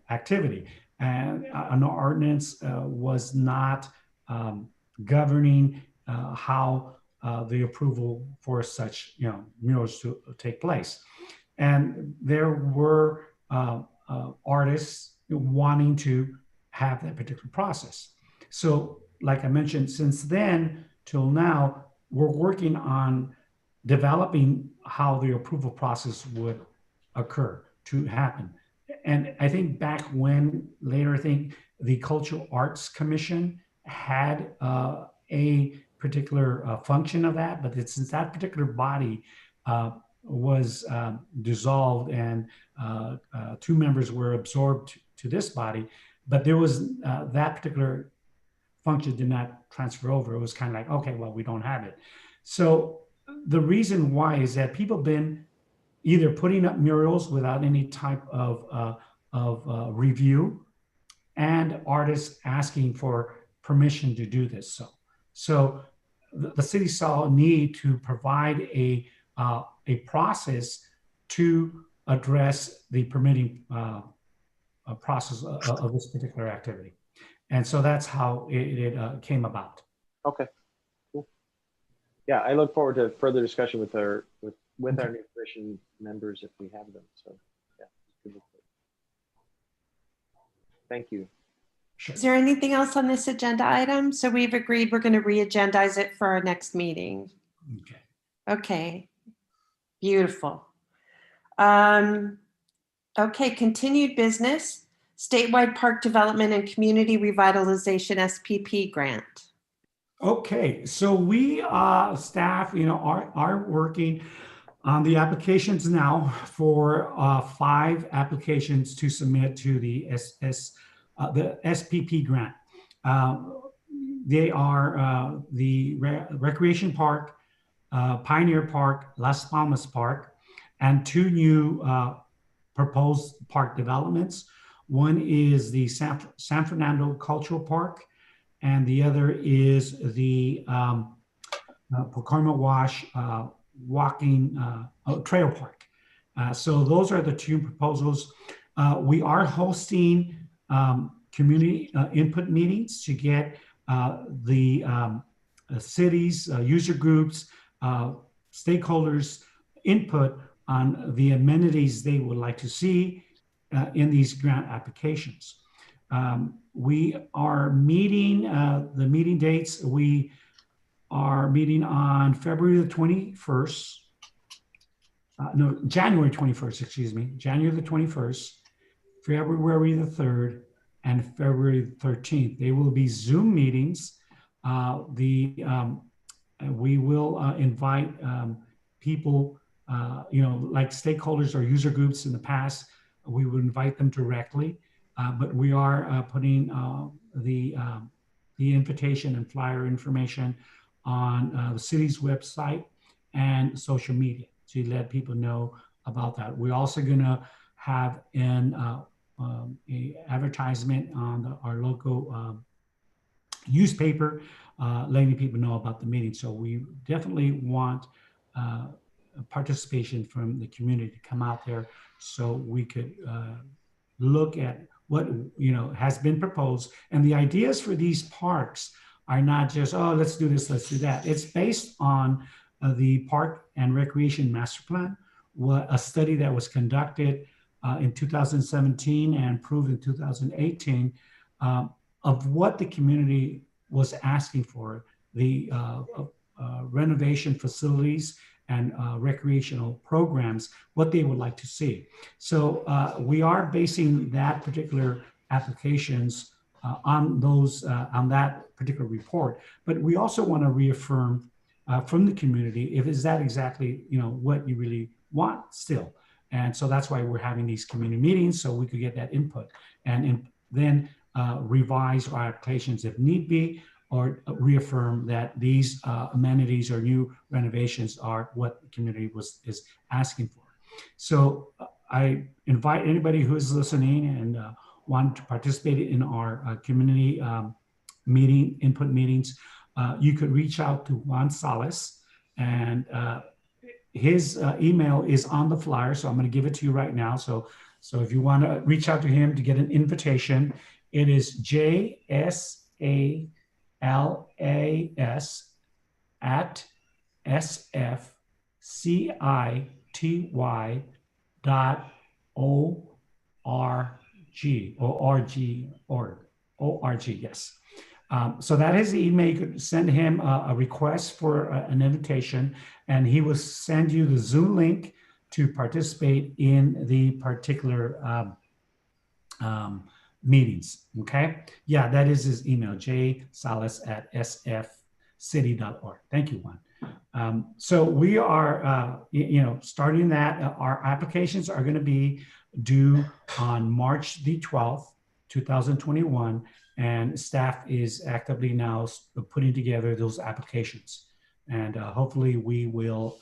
activity. And an ordinance was not governing how the approval for such, murals to take place. And there were artists wanting to have that particular process. So like I mentioned, since then till now, we're working on developing how the approval process would occur to happen. And I think back when later, I think the Cultural Arts Commission had a particular function of that, but since that particular body was dissolved and 2 members were absorbed to this body, but there was that particular function did not transfer over. It was kind of like, okay, well, we don't have it. So the reason why is that people have been either putting up murals without any type of review, and artists asking for permission to do this. So the city saw a need to provide a process to address the permitting process of this particular activity. And so that's how it came about. Okay, cool. Yeah, I look forward to further discussion with our new commission members if we have them. So yeah, good. Thank you. Sure. Is there anything else on this agenda item? So we've agreed we're going to re-agendize it for our next meeting. Okay. Okay, beautiful. Okay, continued business, statewide park development and community revitalization SPP grant. Okay, so we staff, are working on the applications now for 5 applications to submit to the SPP grant. They are the Recreation Park, Pioneer Park, Las Palmas Park, and 2 new proposed park developments. One is the San Fernando Cultural Park, and the other is the Pacoima Wash walking trail park. So those are the 2 proposals. We are hosting community input meetings to get the cities, user groups, stakeholders input on the amenities they would like to see in these grant applications. We are meeting, the meeting dates, we are meeting on February the 21st, January 21st, excuse me, January the 21st, February the 3rd, and February the 13th. They will be Zoom meetings. We will invite people, like stakeholders or user groups in the past. We would invite them directly, but we are putting the invitation and flyer information on the city's website and social media to let people know about that. We're also going to have an advertisement on our local newspaper, letting people know about the meeting. So we definitely want participation from the community to come out there so we could look at what has been proposed. And the ideas for these parks are not just, oh, let's do this, let's do that. It's based on the Park and Recreation Master Plan, a study that was conducted in 2017 and approved in 2018 of what the community was asking for, the renovation facilities and recreational programs, what they would like to see. So we are basing that particular applications on those, on that particular report. But we also want to reaffirm from the community, if is that exactly what you really want still. And so that's why we're having these community meetings, so we could get that input and then revise our applications if need be, or reaffirm that these amenities or new renovations are what the community is asking for. So I invite anybody who is listening and want to participate in our community input meetings. You could reach out to Juan Salas And his email is on the flyer, so I'm going to give it to you right now. So if you want to reach out to him to get an invitation, it is JSALAS@sfci.org, yes. So that is the email. You could send him a request for an invitation, and he will send you the Zoom link to participate in the particular meetings. Okay. Yeah, that is his email, jsalas@sfcity.org. Thank you, Juan. So we are, starting that. Our applications are going to be due on March the 12th, 2021. And staff is actively now putting together those applications. And hopefully we will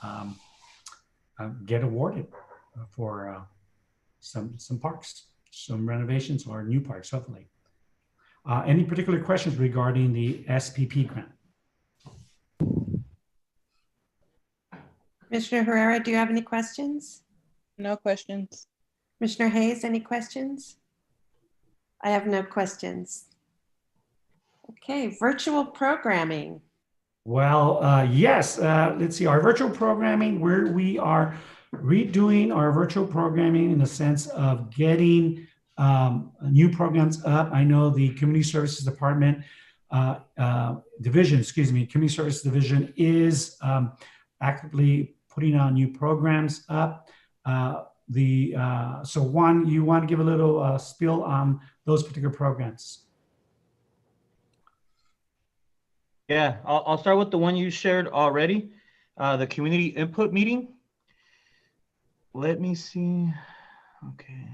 get awarded for some parks, some renovations or new parks, hopefully. Any particular questions regarding the SPP grant? Commissioner Herrera, do you have any questions? No questions. Commissioner Hayes, any questions? I have no questions. Okay, virtual programming. Well, yes, let's see, our virtual programming, where we are redoing our virtual programming in the sense of getting new programs up. I know the Community Services Department Community Services Division is actively putting on new programs up. So Juan, you want to give a little spiel on those particular programs? Yeah, I'll start with the one you shared already, the community input meeting. Let me see. Okay.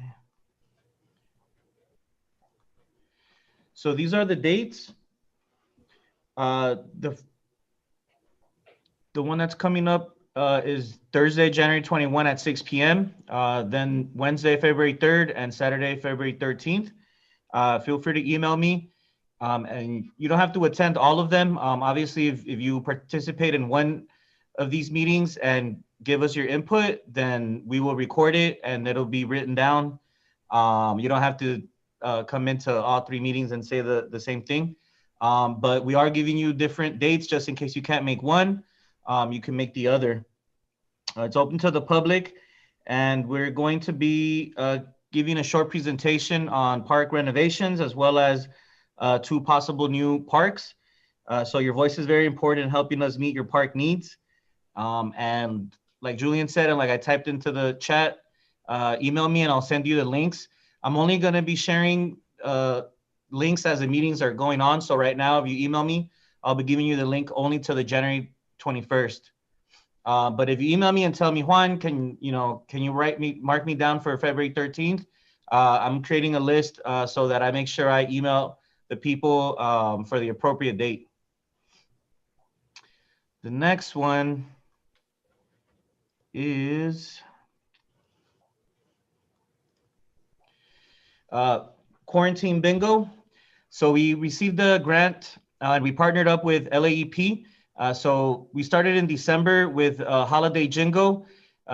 So these are the dates. The one that's coming up is Thursday, January 21 at 6 p.m. Then Wednesday, February 3rd and Saturday, February 13th. Feel free to email me. And you don't have to attend all of them. Obviously, if you participate in one of these meetings and give us your input, then we will record it and it'll be written down. You don't have to come into all three meetings and say the same thing. But we are giving you different dates just in case you can't make one. You can make the other. It's open to the public, and we're going to be giving a short presentation on park renovations as well as 2 possible new parks. So your voice is very important in helping us meet your park needs. And like Julian said, and like I typed into the chat, email me and I'll send you the links. I'm only going to be sharing links as the meetings are going on. So right now, if you email me, I'll be giving you the link only to the January 21st. But if you email me and tell me, Juan, can you mark me down for February 13th? I'm creating a list so that I make sure I email the people for the appropriate date. The next one is quarantine bingo. So we received the grant and we partnered up with LAEP. So we started in December with holiday jingo.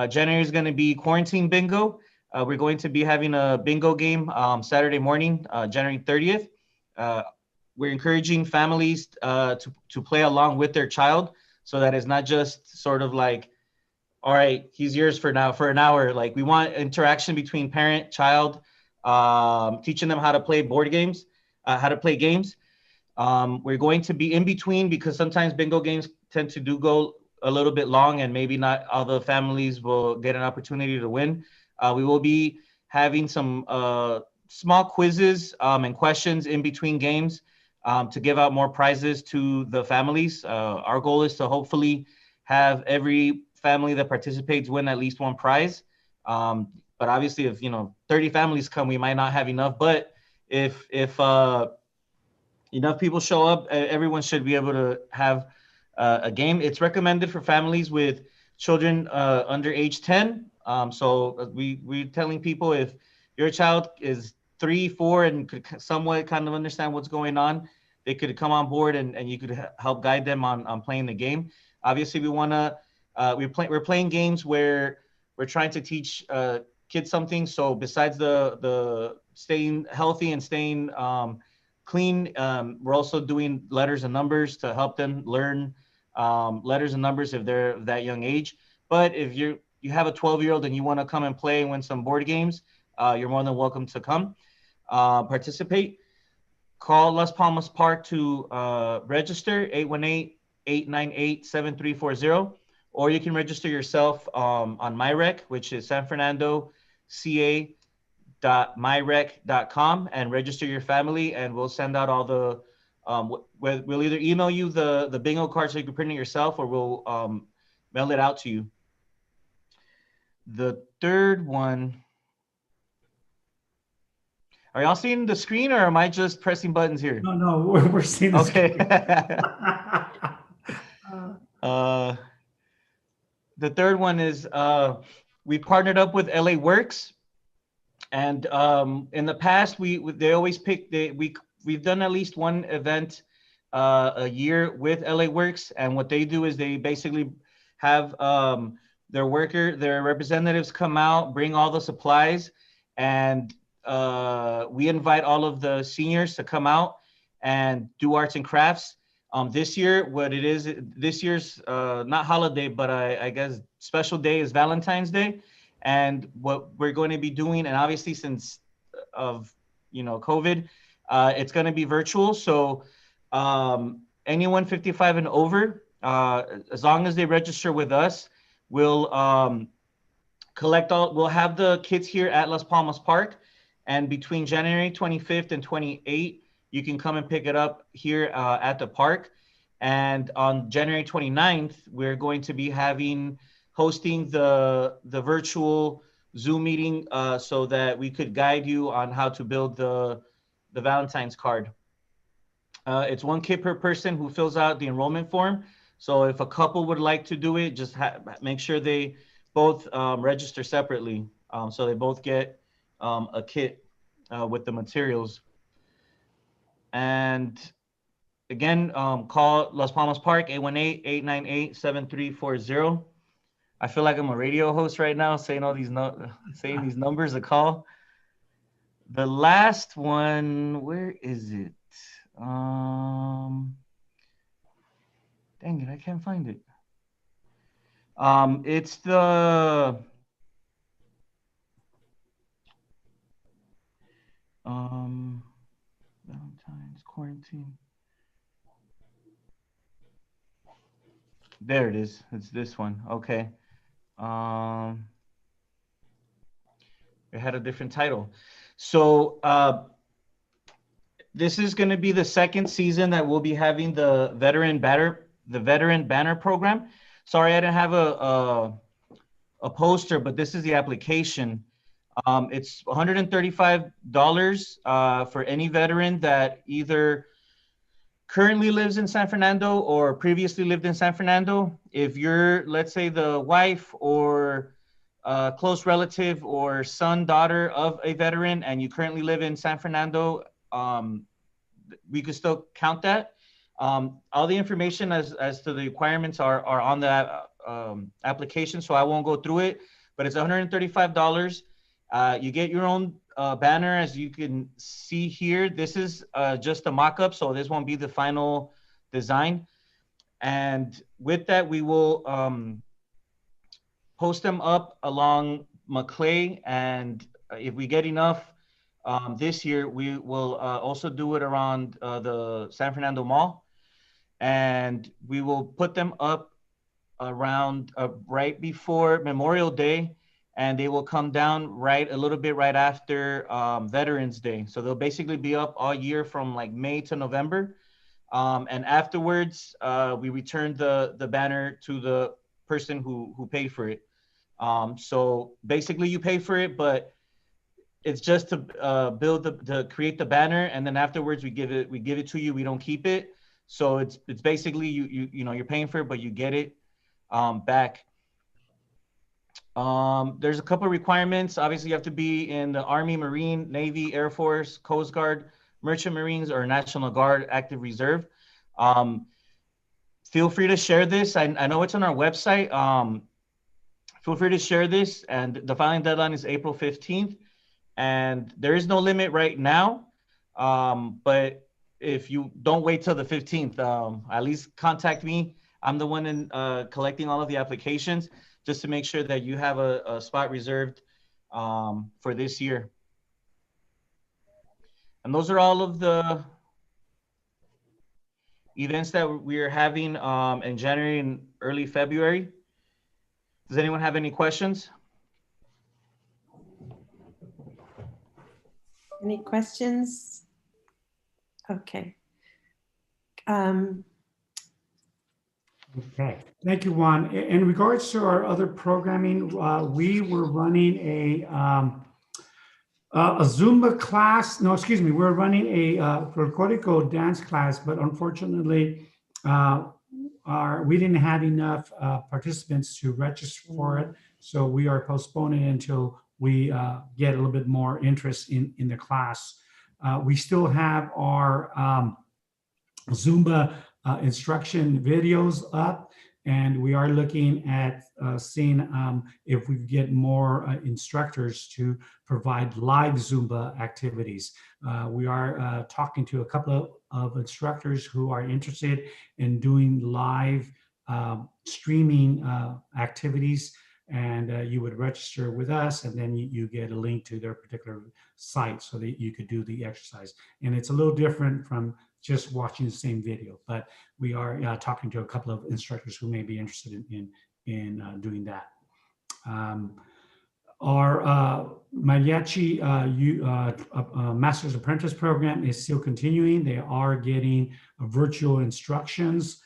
January is going to be quarantine bingo. We're going to be having a bingo game Saturday morning, January 30th. We're encouraging families to play along with their child, so that it's not just sort of like, all right, he's yours for now for an hour. Like, we want interaction between parent, child, teaching them how to play board games, how to play games. We're going to be in between because sometimes bingo games tend to go a little bit long and maybe not all the families will get an opportunity to win. We will be having some small quizzes and questions in between games to give out more prizes to the families. Our goal is to hopefully have every family that participates win at least one prize. But obviously, if 30 families come, we might not have enough. But if enough people show up, everyone should be able to have a game. It's recommended for families with children under age 10. So we're telling people, if your child is 3, 4, and could somewhat kind of understand what's going on, they could come on board and you could help guide them on playing the game. Obviously, we want to, we're playing games where we're trying to teach kids something. So besides the staying healthy and staying clean, we're also doing letters and numbers to help them learn letters and numbers if they're that young age. But if you have a 12-year-old and you want to come and play and win some board games, you're more than welcome to come participate. Call Las Palmas Park to register, 818-898-7340, or you can register yourself on MyRec, which is San Fernando ca.myrec.com, and register your family, and we'll send out all the we'll either email you the bingo card so you can print it yourself, or we'll mail it out to you. The third one, are y'all seeing the screen, or am I just pressing buttons here? No, we're seeing the Okay. The third one is we partnered up with LA Works, and in the past they always pick we've done at least one event a year with LA Works, and what they do is they basically have their representatives come out, bring all the supplies, and we invite all of the seniors to come out and do arts and crafts. This year, this year's not holiday, but I guess special day is Valentine's Day. And what we're going to be doing, and obviously since of COVID, it's going to be virtual. So anyone 55 and over, as long as they register with us, we'll we'll have the kids here at Las Palmas Park. And between January 25th and 28th, you can come and pick it up here at the park. And on January 29th, we're going to be hosting the virtual Zoom meeting so that we could guide you on how to build the Valentine's card. It's one kit per person who fills out the enrollment form. So if a couple would like to do it, just make sure they both register separately, so they both get a kit with the materials. And again, call Las Palmas Park, 818-898-7340. I feel like I'm a radio host right now, saying all these these numbers to call. The last one, where is it? Dang it, I can't find it. It's the Valentine's quarantine. There it is. It's this one. Okay. It had a different title. So this is going to be the second season that we'll be having the Veteran Banner program. Sorry, I didn't have a poster, but this is the application. It's $135 for any veteran that either currently lives in San Fernando or previously lived in San Fernando. If you're, let's say, the wife or close relative or son, daughter of a veteran, and you currently live in San Fernando, we could still count that. All the information as to the requirements are on that application, so I won't go through it, but it's $135. You get your own banner, as you can see here. This is just a mock-up, so this won't be the final design. And with that, we will post them up along Maclay, and if we get enough this year, we will also do it around the San Fernando Mall, and we will put them up around right before Memorial Day, and they will come down a little bit right after Veterans Day. So they'll basically be up all year from like May to November. And afterwards, we return the banner to the person who paid for it. So basically you pay for it, but it's just to to create the banner, and then afterwards we give it to you. We don't keep it. So it's basically you're paying for it, but you get it back. There's a couple of requirements. Obviously, you have to be in the Army, Marine, Navy, Air Force, Coast Guard, Merchant Marines, or National Guard active reserve. feel free to share this. I know it's on our website. Feel free to share this, and the filing deadline is April 15th, and there is no limit right now. But if you don't wait till the 15th, at least contact me. I'm the one in collecting all of the applications, just to make sure that you have a spot reserved for this year. And those are all of the events that we are having in January and early February. Does anyone have any questions? Any questions? Okay. Okay, thank you, Juan. In regards to our other programming, we were running a Zumba class. No, excuse me, we're running a Puerto Rico dance class, but unfortunately, we didn't have enough participants to register for it. So we are postponing until we get a little bit more interest in the class. We still have our Zumba instruction videos up, and we are looking at seeing if we get more instructors to provide live Zumba activities. We are talking to a couple of instructors who are interested in doing live streaming activities, and you would register with us, and then you get a link to their particular site so that you could do the exercise. And it's a little different from just watching the same video, but we are talking to a couple of instructors who may be interested in doing that. Our Mariachi Master's Apprentice program is still continuing. They are getting virtual instructions.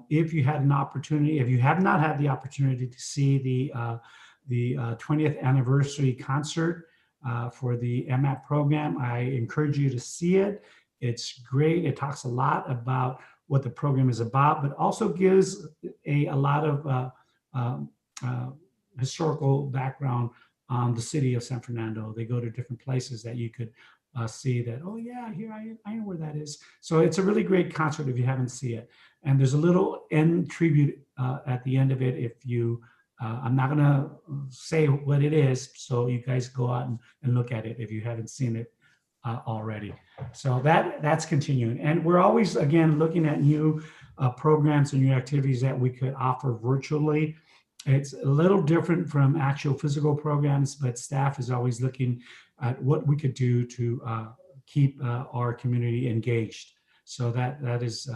If you had an opportunity, if you have not had the opportunity to see the 20th anniversary concert for the MAP program, I encourage you to see it. It's great. It talks a lot about what the program is about, but also gives a lot of historical background on the city of San Fernando. They go to different places that you could see that, oh yeah, here I know where that is. So it's a really great concert if you haven't seen it. And there's a little end tribute at the end of it. If you, I'm not gonna say what it is, so you guys go out and look at it if you haven't seen it already. So that's continuing. And we're always, again, looking at new programs and new activities that we could offer virtually. It's a little different from actual physical programs, but staff is always looking at what we could do to keep our community engaged. So that is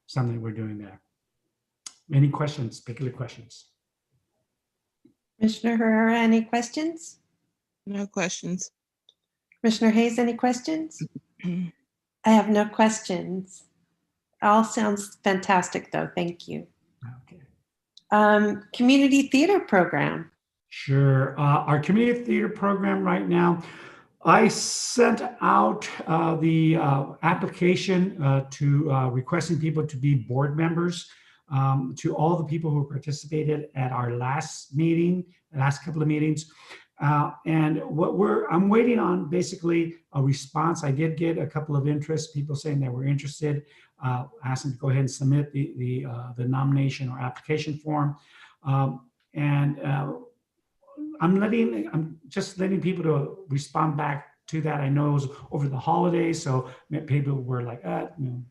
something we're doing there. Any questions, particular questions? Commissioner Herrera, any questions? No questions. Commissioner Hayes, any questions? I have no questions. All sounds fantastic, though. Thank you. Okay. Community theater program. Sure. Our community theater program right now, I sent out the application to requesting people to be board members to all the people who participated at our last meeting, last couple of meetings. And what I'm waiting on basically a response. I did get a couple of interest, people saying that were interested, asked them to go ahead and submit the nomination or application form. I'm just letting people to respond back to that. I know it was over the holidays, so people were like,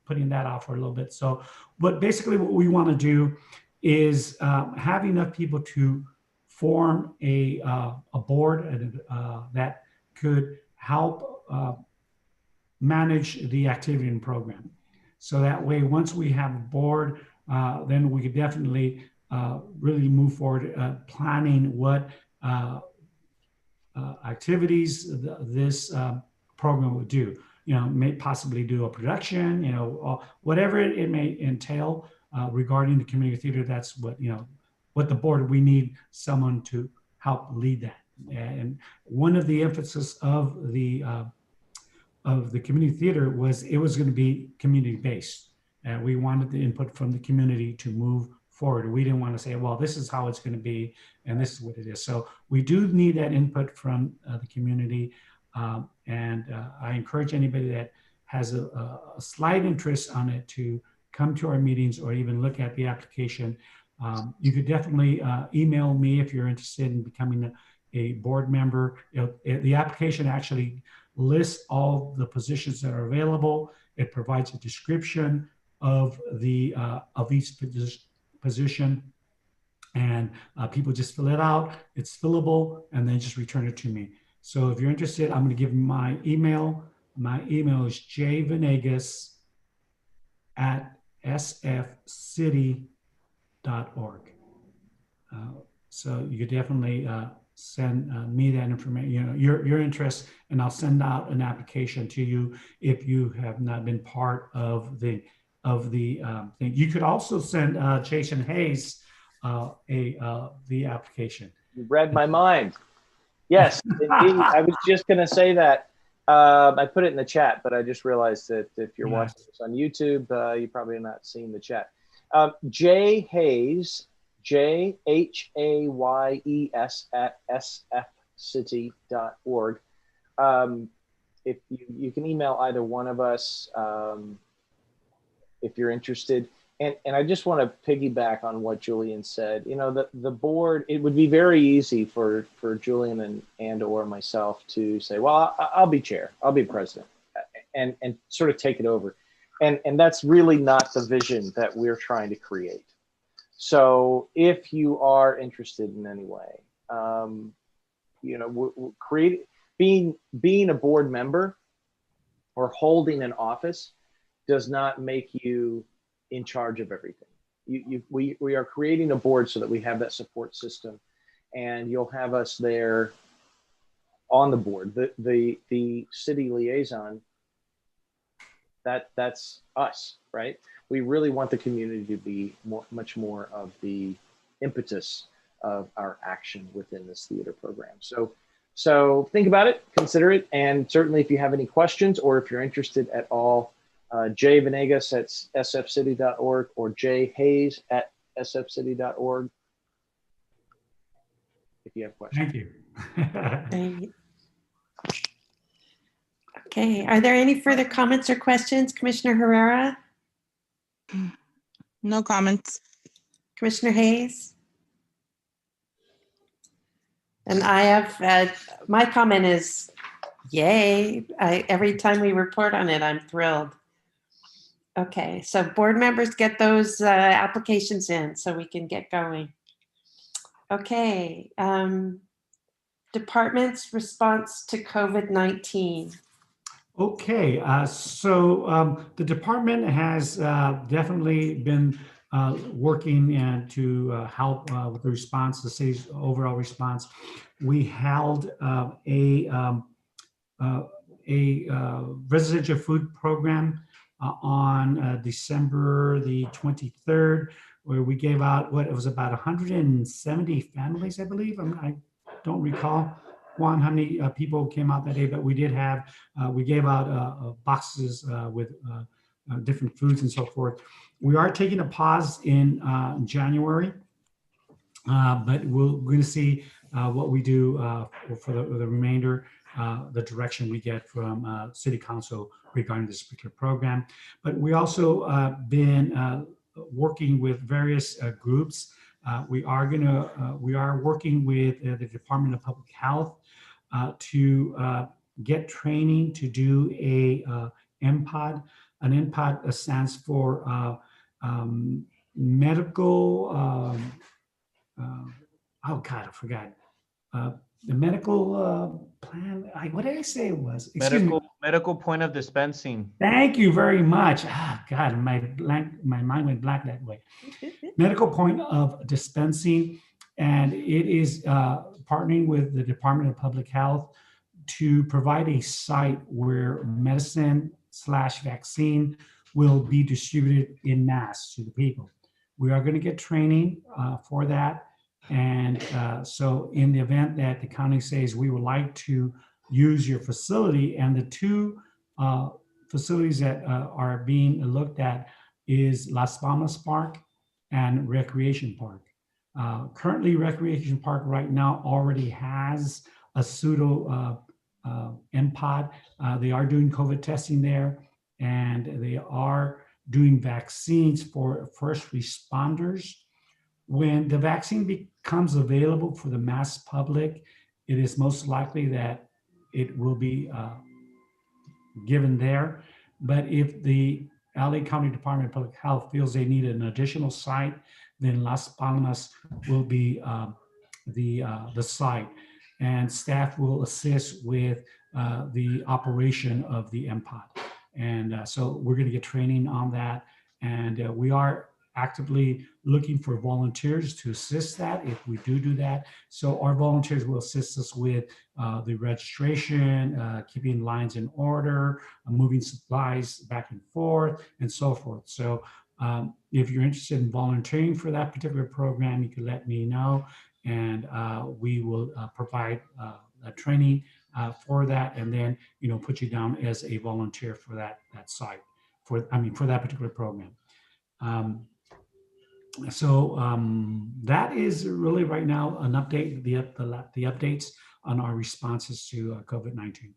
putting that off for a little bit. So, but basically what we want to do is have enough people to form a board that could help manage the activity and program. So that way, once we have a board, then we could definitely really move forward planning what activities this program would do. You know, may possibly do a production, you know, whatever it may entail regarding the community theater. That's what, you know, what the board, we need someone to help lead that. And one of the emphasis of the community theater was it was going to be community based. And we wanted the input from the community to move forward. We didn't want to say, well, this is how it's going to be, and this is what it is. So we do need that input from the community. And I encourage anybody that has a slight interest on it to come to our meetings or even look at the application, you could definitely email me if you're interested in becoming a board member. The application actually lists all the positions that are available. It provides a description of each position, and people just fill it out. It's fillable, and then just return it to me. So if you're interested, I'm going to give you my email. My email is jvanegas@sfcity.org. So you could definitely send me that information, your interest, and I'll send out an application to you if you have not been part of the thing. You could also send Jason Hayes the application. You read my mind. Yes, indeed. I was just going to say that. I put it in the chat, but I just realized that if you're watching this on YouTube, you probably have not seen the chat. J Hayes, JHAYES @sfcity.org. If you can email either one of us if you're interested. And I just want to piggyback on what Julian said. The board, it would be very easy for Julian and or myself to say, well, I'll be chair, I'll be president, and sort of take it over. And that's really not the vision that we're trying to create. So if you are interested in any way, being a board member or holding an office does not make you in charge of everything. We are creating a board so that we have that support system, and you'll have us there on the board. The city liaison, that's us, right? We really want the community to be much more of the impetus of our action within this theater program. So think about it, consider it, and certainly if you have any questions or if you're interested at all, jvanegas@sfcity.org or jhayes@sfcity.org if you have questions. Thank you. Okay, are there any further comments or questions? Commissioner Herrera? No comments. Commissioner Hayes? And I have, my comment is, yay. Every time we report on it, I'm thrilled. Okay, so board members, get those applications in so we can get going. Okay, department's response to COVID-19. Okay, so the department has definitely been working to help with the response, the city's overall response. We held a residential food program on December the 23rd, where we gave out it was about 170 families, I believe. I don't recall, Juan, how many people came out that day, but we did have, we gave out boxes with different foods and so forth. We are taking a pause in January, but we're going to see what we do for the remainder, the direction we get from City Council regarding this particular program. But we also been working with various groups. We are working with the Department of Public Health to get training to do a MPOD. An MPOD stands for medical. Oh God, I forgot. The medical plan. What did I say it was? Medical point of dispensing. Thank you very much. God, my mind went blank that way. Medical point of dispensing, and it is partnering with the Department of Public Health to provide a site where medicine/vaccine will be distributed in mass to the people. We are going to get training for that. And so in the event that the county says we would like to use your facility, and the two facilities that are being looked at is Las Palmas Park and Recreation Park. Currently, Recreation Park right now already has a pseudo MPOD. They are doing COVID testing there, and they are doing vaccines for first responders. When the vaccine becomes available for the mass public, it is most likely that it will be given there. But if the LA County Department of Public Health feels they need an additional site, then Las Palmas will be the site, and staff will assist with the operation of the MPOD. And so we're going to get training on that, and we are actively looking for volunteers to assist that if we do that. So our volunteers will assist us with the registration, keeping lines in order, moving supplies back and forth, and so forth. So if you're interested in volunteering for that particular program, you can let me know, and we will provide a training for that, and then put you down as a volunteer for that site, for that particular program. So that is really right now an update, the updates on our responses to COVID-19.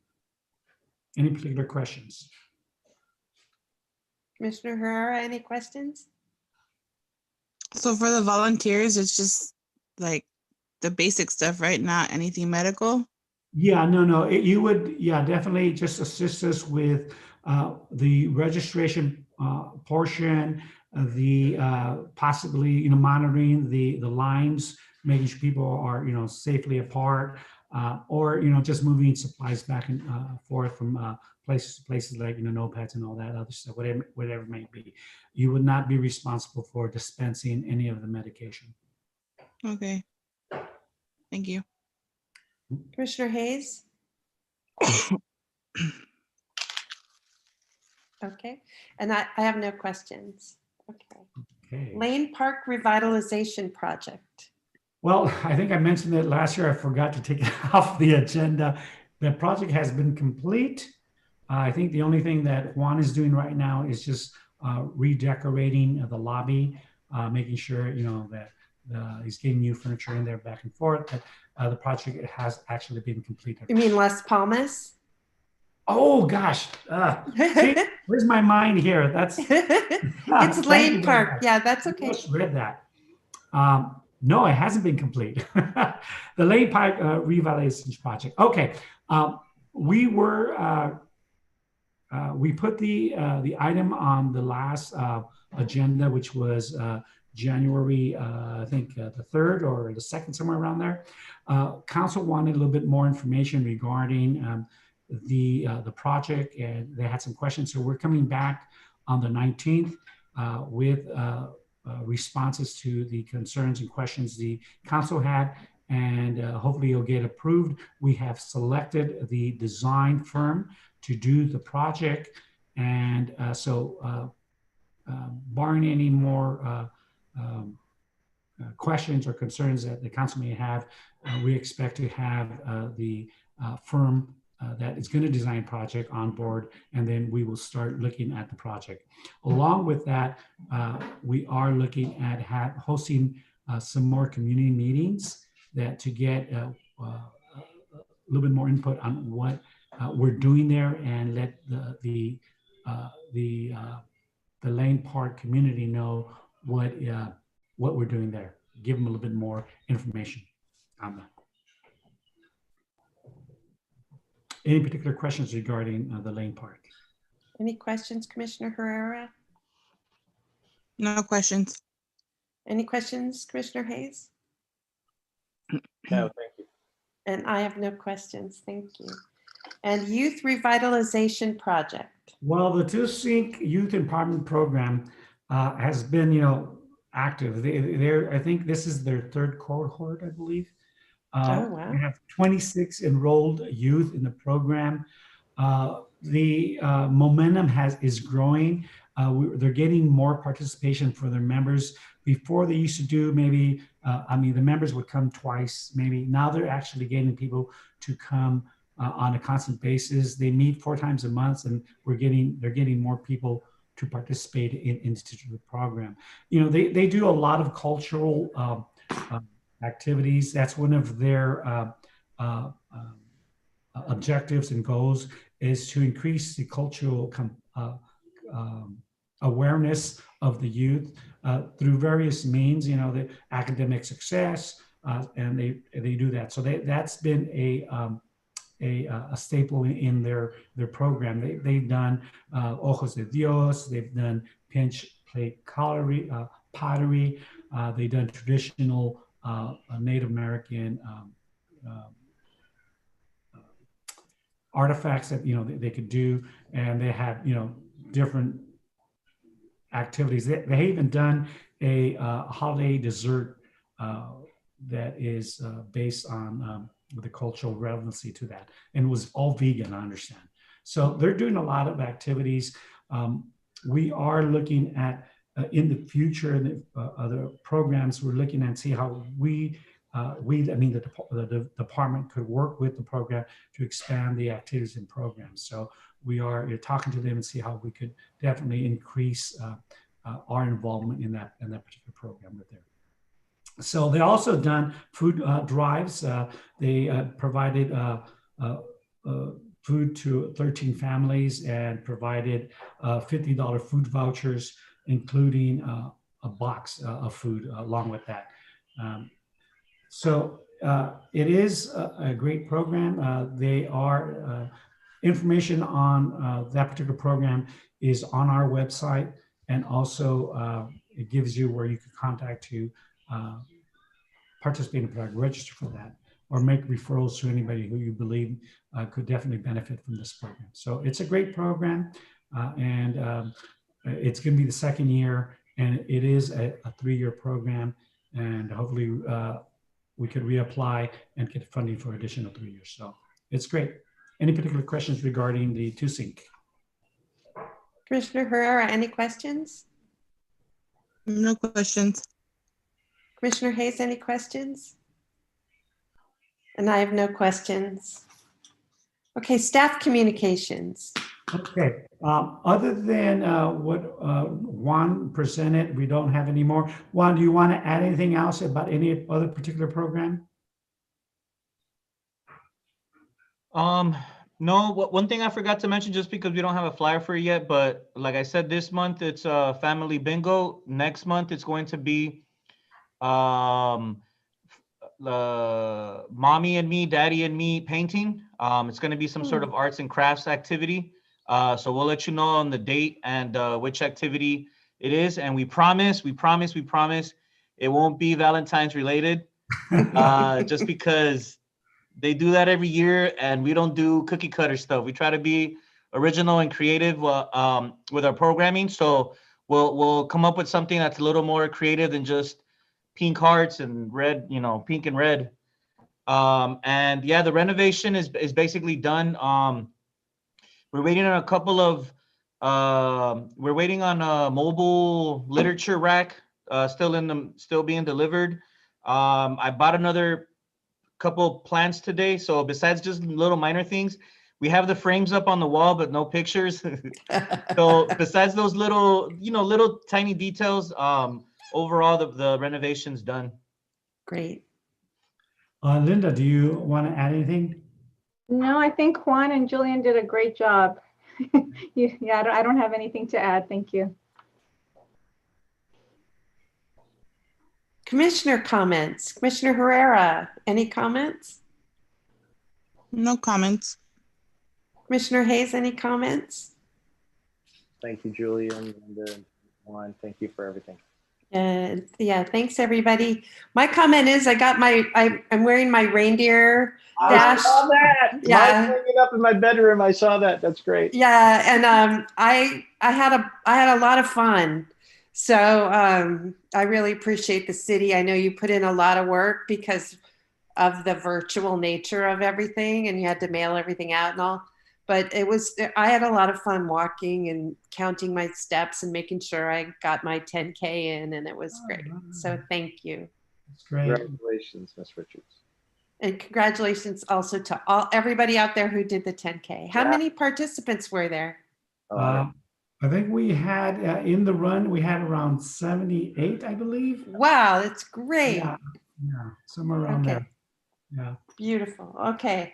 Any particular questions? Commissioner Herrera, any questions? So for the volunteers, it's just like the basic stuff, right? Not anything medical? Yeah, no, you would, yeah, definitely just assist us with the registration portion, the possibly, monitoring the lines, making sure people are, safely apart, or, just moving supplies back and forth from places to places, like, notepads and all that other stuff, whatever it may be. You would not be responsible for dispensing any of the medication. Okay. Thank you. Commissioner Hayes? Okay, and I have no questions. Okay. Lane Park Revitalization Project. Well, I think I mentioned it last year. I forgot to take it off the agenda. The project has been complete. I think the only thing that Juan is doing right now is just redecorating the lobby, making sure, that he's getting new furniture in there back and forth. But the project has actually been completed. You mean Las Palmas? Oh gosh, see, where's my mind here? That's it's Lane Park. Yeah, that's okay. I just read that. No, it hasn't been complete. The Lane Park Revitalization Project. Okay, we put the item on the last agenda, which was January, I think the 3rd or the 2nd, somewhere around there. Council wanted a little bit more information regarding the project, and they had some questions. So we're coming back on the 19th with responses to the concerns and questions the council had, and hopefully you'll get approved. We have selected the design firm to do the project, and so barring any more questions or concerns that the council may have, we expect to have the firm that is going to design project on board, and then we will start looking at the project. Along with that, we are looking at hosting some more community meetings to get a little bit more input on what we're doing there, and let the Lane Park community know what we're doing there. Give them a little bit more information on that. Any particular questions regarding the Lane Park? Any questions, Commissioner Herrera? No questions. Any questions, Commissioner Hayes? No, thank you. And I have no questions. Thank you. And Youth Revitalization Project. Well, the Two-Sync Youth Empowerment Program has been, active. I think this is their 3rd cohort, I believe. Oh, wow. We have 26 enrolled youth in the program. The momentum is growing. They're getting more participation for their members. Before they used to do maybe, the members would come twice, maybe. Now they're actually getting people to come on a constant basis. They meet 4 times a month, and they're getting more people to participate in the program. They do a lot of cultural activities. That's one of their objectives and goals, is to increase the cultural awareness of the youth through various means, you know, the academic success, and they do that. So that's been a staple in their program. They've done Ojos de Dios, they've done pinch plate pottery, they've done traditional Native American artifacts that, you know, they could do, and they had, you know, different activities. They even done a holiday dessert that is based on the cultural relevancy to that, and was all vegan, I understand. So they're doing a lot of activities. We are looking at in the future, in the other programs, we're looking at see how I mean, the department could work with the program to expand the activities and programs. So you're talking to them and see how we could definitely increase our involvement in that particular program with them. So they also done food drives. They provided food to 13 families and provided $50 food vouchers, including a box of food along with that. So it is a great program. They are information on that particular program is on our website, and also it gives you where you can contact to participate in the program, register for that, or make referrals to anybody who you believe could definitely benefit from this program. So it's a great program, and it's going to be the second year, and it is a 3-year program, and hopefully we could reapply and get funding for additional 3 years. So it's great. Any particular questions regarding the TUSync? Commissioner Herrera, any questions? No questions. Commissioner Hayes, any questions? And I have no questions. Okay, staff communications. Okay, other than what Juan presented, we don't have any more. Juan, do you want to add anything else about any other particular program? No, one thing I forgot to mention, just because we don't have a flyer for it yet, but like I said, this month it's family bingo. Next month it's going to be mommy and me, daddy and me painting. It's going to be some sort of arts and crafts activity. So we'll let you know on the date and which activity it is. And we promise it won't be Valentine's related, just because they do that every year and we don't do cookie cutter stuff. We try to be original and creative with our programming. So we'll come up with something that's a little more creative than just pink hearts and red, you know, pink and red. And yeah, the renovation is basically done. We're waiting on a couple of, we're waiting on a mobile literature rack, still being delivered. I bought another couple plants today. So besides just little minor things, we have the frames up on the wall, but no pictures. So besides those little, you know, little tiny details, overall the renovation's done. Great. Linda, do you want to add anything? No, I think Juan and Julian did a great job. Yeah, I don't have anything to add. Thank you. Commissioner comments. Commissioner Herrera, any comments? No comments. Commissioner Hayes, any comments? Thank you, Julian, and Juan. Thank you for everything. Yeah, thanks everybody. My comment is I'm wearing my reindeer dash. I saw that. Yeah. Mine's hanging up in my bedroom. I saw that. That's great. Yeah, and I had a lot of fun. So I really appreciate the city. I know you put in a lot of work because of the virtual nature of everything, and you had to mail everything out and all. But I had a lot of fun walking and counting my steps and making sure I got my 10K in, and it was great. So thank you. That's great. Congratulations, Ms. Richards. And congratulations also to everybody out there who did the 10K. How many participants were there? I think we had in the run, we had around 78, I believe. Wow, that's great. Yeah, somewhere around there. Yeah. Beautiful. Okay.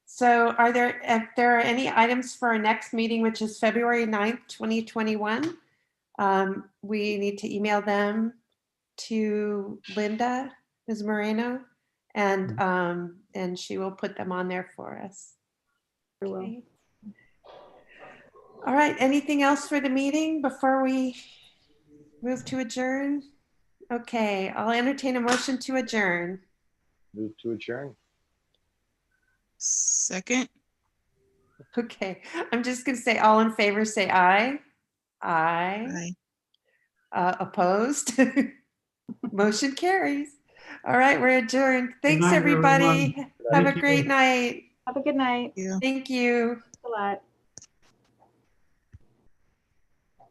So if there are any items for our next meeting, which is February 9th, 2021, we need to email them to Linda, Ms. Moreno, and she will put them on there for us. Okay. All right, anything else for the meeting before we move to adjourn? Okay, I'll entertain a motion to adjourn. Move to adjourn. Second. Okay, I'm just gonna say all in favor, say aye. Aye. Aye. Opposed? Motion carries. All right, we're adjourned. Thanks, night, everybody. everyone. Have Thank a great you. night. Have a good night. Yeah. Thank you. Thanks a lot.